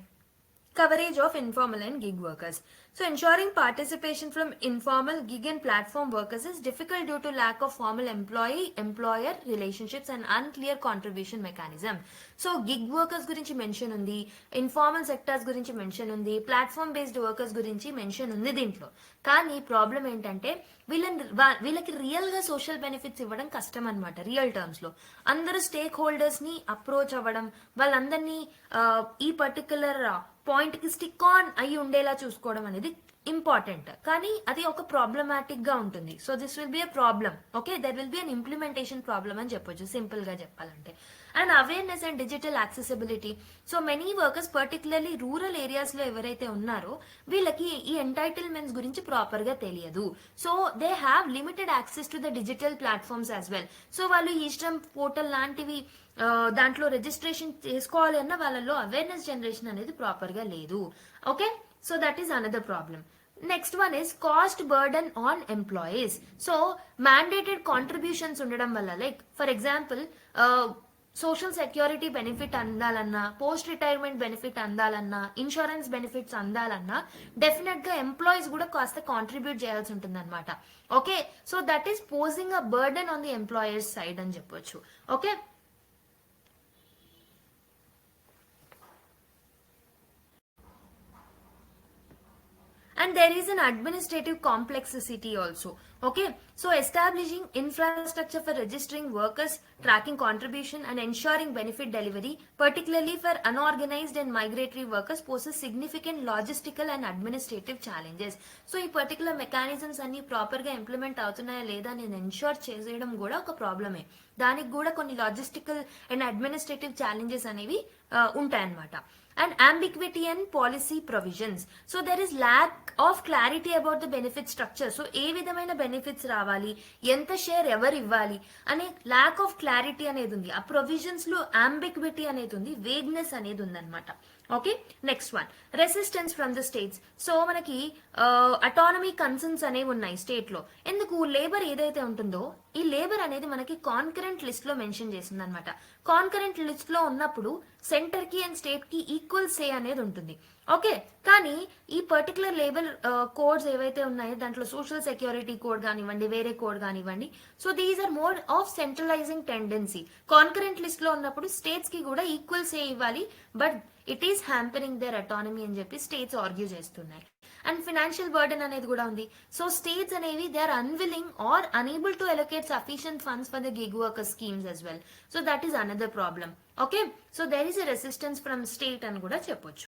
coverage of informal and gig workers. So ensuring participation from informal, gig and platform workers is difficult due to lack of formal employee-employer relationships and unclear contribution mechanism. So gig workers గురించి mention ఉంది, informal sectors గురించి mention ఉంది, platform based workers గురించి mention ఉంది దీంట్లో. కానీ problem ఏంటంటే వీళ్ళకి రియల్ గా సోషల్ బెనిఫిట్స్ ఇవ్వడం కష్టం అనమాట. రియల్ టర్మ్స్ లో అందరూ స్టేక్ హోల్డర్స్ ని అప్రోచ్ అవ్వడం, వాళ్ళందరినీ ఈ పర్టికులర్ పాయింట్ కి స్టిక్ ఆన్ అయ్యి ఉండేలా చూసుకోవడం అనేది ఇంపార్టెంట్. కానీ అది ఒక ప్రాబ్లమాటిక్ గా ఉంటుంది. So this will be a problem. Okay, there will be an implementation problem అని చెప్పొచ్చు సింపుల్ గా చెప్పాలంటే. And awareness and digital accessibility. So many workers particularly rural areas లో ఎవరైతే ఉన్నారో వీళ్ళకి ఈ ఎంటైటిల్మెంట్స్ గురించి ప్రాపర్ గా తెలియదు. So they have limited access to the digital platforms as well. So వాళ్ళు ఈ శ్రమ్ పోర్టల్ లాంటివి దాంట్లో రిజిస్ట్రేషన్ చేసుకోవాలి అన్న వాళ్ళలో అవేర్నెస్ జనరేషన్ అనేది ప్రాపర్ గా లేదు. Okay, so that is another problem. Next one is cost burden on employees. So mandated contributions ఉండడం వల్ల, like for example social security benefit అందాలన్నా, పోస్ట్ రిటైర్మెంట్ బెనిఫిట్ అందాలన్నా, ఇన్సూరెన్స్ బెనిఫిట్స్ అందాలన్నా డెఫినెట్ గా employees కూడా కాస్త కాంట్రిబ్యూట్ చేయాల్సి ఉంటుంది అనమాట. Okay, so that is posing a burden on the employers side అని చెప్పొచ్చు. Okay, and there is an administrative complexity also. Okay, so establishing infrastructure for registering workers, tracking contribution and ensuring benefit delivery, particularly for unorganized and migratory workers, poses significant logistical and administrative challenges. So ఈ particular mechanisms అన్ని proper గా implement అవుతున్నాయా లేదా నేను ensure చేసేయడం కూడా ఒక ప్రాబ్లమే. దానికి కూడా కొన్ని లాజిస్టికల్ అండ్ అడ్మినిస్ట్రేటివ్ ఛాలెంజెస్ అనేవి ఉంటాయన్నమాట. And ambiguity and policy provisions. So there is lack of clarity about the benefit structure. So ఏ విధమైన బెనిఫిట్స్ రావాలి, ఎంత షేర్ ఎవరు ఇవ్వాలి అనే ల్యాక్ ఆఫ్ క్లారిటీ అనేది ఉంది. ఆ ప్రొవిజన్స్ లో అంబిగ్విటీ అనేది ఉంది, వేగ్నెస్ అనేది ఉందన్నమాట. Okay, next one resistance from the states. So మనకి అటానమీ కన్సర్న్స్ అనేవి ఉన్నాయి స్టేట్ లో. ఎందుకు లేబర్ ఏదైతే ఉంటుందో ఈ లేబర్ అనేది మనకి కాన్కరెంట్ లిస్ట్ లో మెన్షన్ చేసింది అనమాట. కాన్కరెంట్ లిస్ట్ లో ఉన్నప్పుడు సెంటర్ కి అండ్ స్టేట్ కి ఈక్వల్ సే అనేది ఉంటుంది. ఓకే, కానీ ఈ పర్టికులర్ లేబర్ కోడ్స్ ఏవైతే ఉన్నాయో దాంట్లో సోషల్ సెక్యూరిటీ కోడ్ కానివ్వండి, వేరే కోడ్ కానివ్వండి, so these are more of centralising tendency. Concurrent list లో ఉన్నప్పుడు స్టేట్స్ కి కూడా ఈక్వల్ సే ఇవ్వాలి, but it is hampering their autonomy అని చెప్పి స్టేట్స్ ఆర్గ్యూ చేస్తున్నాయి. అండ్ ఫినాన్షియల్ బర్డెన్ అనేది కూడా ఉంది. సో స్టేట్స్ అనేవి they are unwilling or unable to allocate sufficient funds for the gig worker schemes as well. So that is another problem. Okay, so there is a resistance from state అని కూడా చెప్పొచ్చు.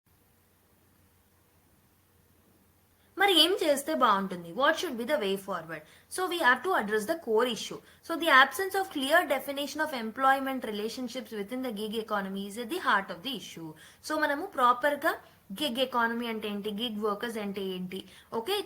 మరి ఏం చేస్తే బాగుంటుంది? What should be the way forward? So we have to address the core issue. So the absence of clear definition of employment relationships with in the gig economy is the heart of the issue. So మనము proper గా gig economy అంటే ఏంటి, gig workers అంటే ఏంటి, okay,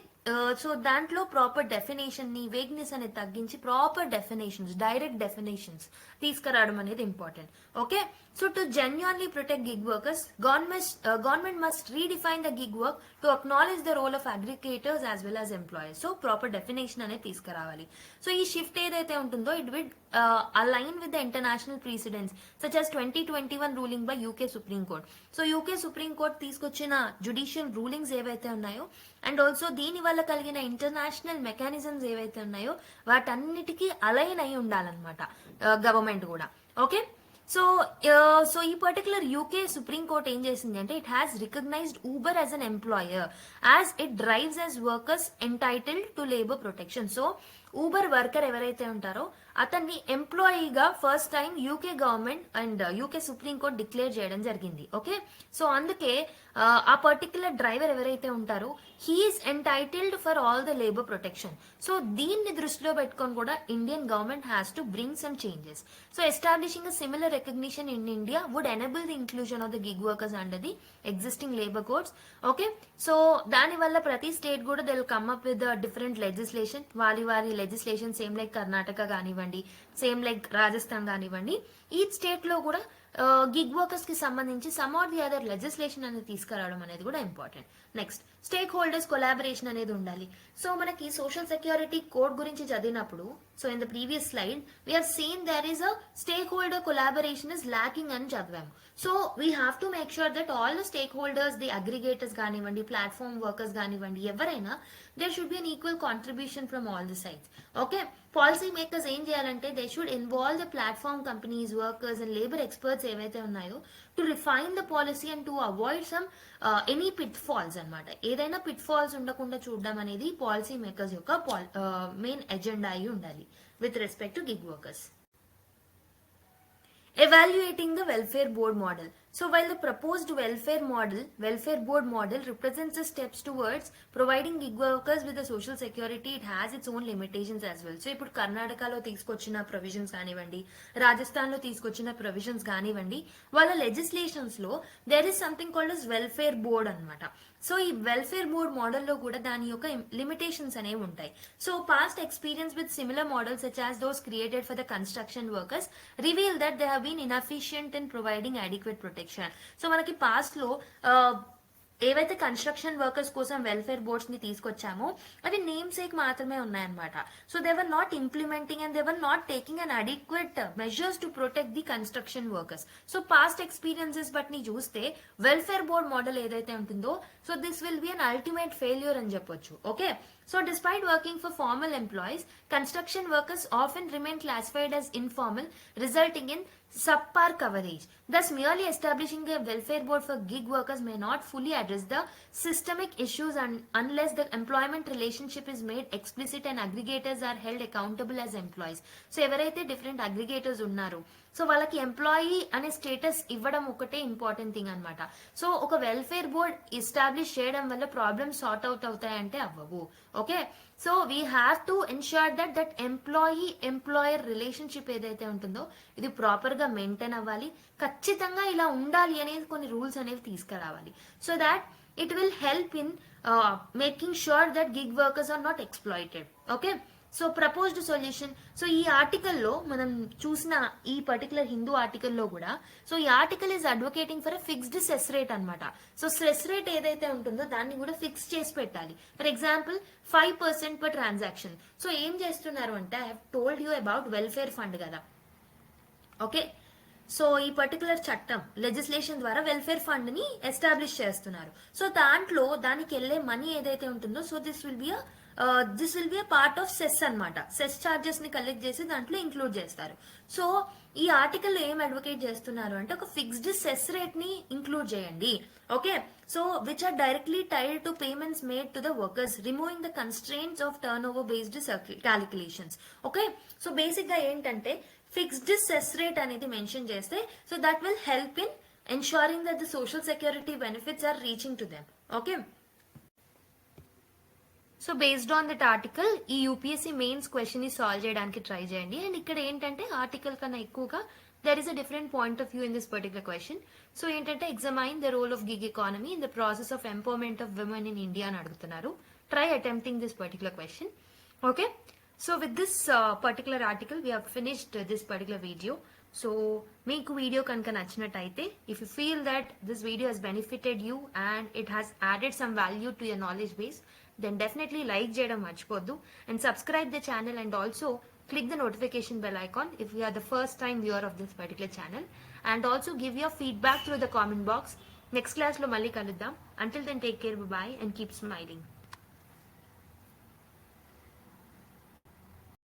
so దాంట్లో proper definition ని, వేగ్నెస్ అనేది తగ్గించి ప్రాపర్ డెఫినేషన్స్, డైరెక్ట్ డెఫినేషన్స్ తీసుకురావడం అనేది important. Okay, so to genuinely protect gig workers, government must redefine the gig work to acknowledge the role of aggregators as well as employers. So proper definition అనేది తీసుకురావాలి. So ఈ shift ఏదైతే ఉంటుందో it will align with the international precedents such as 2021 ruling by UK supreme court. So UK supreme court తీసుకొచ్చిన judicial rulings ఏవైతే ఉన్నాయో and also దీని వల్ల కలిగిన ఇంటర్నేషనల్ మెకానిజమ్స్ ఏవైతే ఉన్నాయో వాటన్నిటికీ అలైన్ అయి ఉండాలన్నమాట గవర్నమెంట్ కూడా. ఓకే, సో ఈ పర్టికులర్ యూకే సుప్రీం కోర్ట్ ఏం చేసింది అంటే it has recognised Uber as an employer as it drives as workers entitled to labour protection. So Uber worker ఎవరైతే ఉంటారో అతన్ని ఎంప్లాయీగా first time UK government and UK supreme court declare చేయడం జరిగింది. Okay, so అందుకే ఆ పర్టికులర్ డ్రైవర్ ఎవరైతే ఉంటారో he's entitled for all the labour protection. So దీన్ని దృష్టిలో పెట్టుకొని కూడా Indian government has to bring some changes. So establishing a similar recognition in India would enable the inclusion of the gig workers under the existing labour codes. Okay, so దానివల్ల ప్రతి state కూడా they will come up with different legislation. వారి legislation same like Karnataka కానివ్వండి, same like Rajasthan కానివ్వండి, ఈ state లో కూడా gig workers కి సంబంధించి some or the other legislation అనేది తీసుకురావడం అనేది కూడా important. Next stakeholders collaboration అనేది ఉండాలి. సో మనకి సోషల్ సెక్యూరిటీ కోడ్ గురించి చదివినప్పుడు, so in the previous slide we have seen there is a stakeholder collaboration is lacking అని చదివాము. So we have to make sure that all the stakeholders, the aggregators కానివ్వండి, platform workers కానివ్వండి, ఎవరైనా there should be an equal contribution from all the sides. Okay, policy makers ఏం చేయాలంటే they should involve the platform companies, workers and labour experts ఏవైతే ఉన్నాయో to refine the policy and to avoid some any pitfalls అనమాట. ఏదైనా pitfalls ఉండకుండా చూడడం అనేది policy makers యొక్క మెయిన్ ఎజెండా అయి ఉండాలి with respect to gig workers. Evaluating the welfare board model. So while the proposed welfare board model represents the steps towards providing gig workers with the social security, it has its own limitations as well. So ఇప్పుడు కర్ణాటకలో తీసుకొచ్చిన provisions కానివ్వండి, రాజస్థాన్ లో తీసుకొచ్చిన provisions కానివ్వండి, వాళ్ళ legislations లో there is something called as welfare board అన్నమాట. సో ఈ వెల్ఫేర్ బోర్డ్ మోడల్లో కూడా దాని యొక్క లిమిటేషన్స్ అనేవి ఉంటాయి. So past experience with similar models such as those created for the construction workers reveal that they have been inefficient in providing adequate protection. So మనకి పాస్ట్ లో ఏవైతే కన్స్ట్రక్షన్ వర్కర్స్ కోసం వెల్ఫేర్ బోర్డ్స్ ని తీసుకొచ్చామో అవి namesake మాత్రమే ఉన్నాయన్నమాట. So they were not implementing and they were not taking an adequate measures to protect the construction workers. So past experiences బట్టి చూస్తే వెల్ఫేర్ బోర్డ్ మోడల్ ఏదైతే ఉంటుందో, so this will be an ultimate failure అని చెప్పొచ్చు. Okay, so despite working for formal employees, construction workers often remain classified as informal, resulting in subpar coverage. Thus, merely establishing a welfare board for gig workers may not fully address the systemic issues unless the employment relationship is made explicit and aggregators are held accountable as employees. So, ఎవరైతే different aggregators ఉన్నారు, so వాళ్ళకి employee అనే status ఇవ్వడం ఒకటే important thing అనమాట. So ఒక welfare board establish చేయడం వల్ల ప్రాబ్లమ్స్ సార్ట్ అవుట్ అవుతాయంటే అవ్వవు. Okay, so we have to ensure that employee employer relationship ఏదైతే ఉంటుందో ఇది ప్రాపర్ గా మెయింటైన్ అవ్వాలి. ఖచ్చితంగా ఇలా ఉండాలి అనేది కొన్ని రూల్స్ అనేవి తీసుకురావాలి. So that it will help in making sure that gig workers are not exploited. Okay, so proposed solution. So ఈ ఆర్టికల్లో మనం చూసిన ఈ పర్టికులర్ హిందూ ఆర్టికల్లో కూడా, సో ఈ article is advocating for a fixed cess rate అనమాట. సో సెస్ రేట్ ఏదైతే ఉంటుందో దాన్ని కూడా ఫిక్స్ చేసి పెట్టాలి. For example 5% per transaction. So ఏం చేస్తున్నారు అంటే, I have told you about welfare fund కదా. ఓకే, సో ఈ పర్టికులర్ చట్టం లెజిస్లేషన్ ద్వారా వెల్ఫేర్ ఫండ్ ని ఎస్టాబ్లిష్ చేస్తున్నారు. సో దాంట్లో దానికి వెళ్ళే మనీ ఏదైతే ఉంటుందో, so this will be a part of cess అనమాట. సెస్ చార్జెస్ ని కలెక్ట్ చేసి దాంట్లో ఇంక్లూడ్ చేస్తారు. సో ఈ ఆర్టికల్ ఏం అడ్వకేట్ చేస్తున్నారు అంటే, ఒక ఫిక్స్డ్ సెస్ రేట్ ని ఇంక్లూడ్ చేయండి. Okay, so which are directly tied to payments made to the workers, removing the constraints of turnover based calculations. Okay, so basic గా ఏంటంటే ఫిక్స్డ్ సెస్ రేట్ అనేది mention చేస్తే, so that will help in ensuring that the social security benefits are reaching to them. Okay, so based on that article ఈ UPSC mains question ని solve చేయడానికి try చేయండి. And ఇక్కడ ఏంటంటే article కన్నా ఎక్కువగా there is a different point of view in this particular question. So ఏంటంటే examine the role of gig economy in the process of empowerment of women in India అని అడుగుతున్నారు. Try attempting this particular question. Okay, so with this particular article we have finished this particular video. So మీకు video కనుక నచ్చినట్టయితే, if you feel that this video has benefited you and it has added some value to your knowledge base, then definitely like చేయడం మర్చిపోద్దు and subscribe the channel and also click the notification bell icon if you are the first time viewer of this particular channel, and also give your feedback through the comment box. Next class లో మళ్ళీ కలుద్దాం. Until then, take care, bye bye and keep smiling.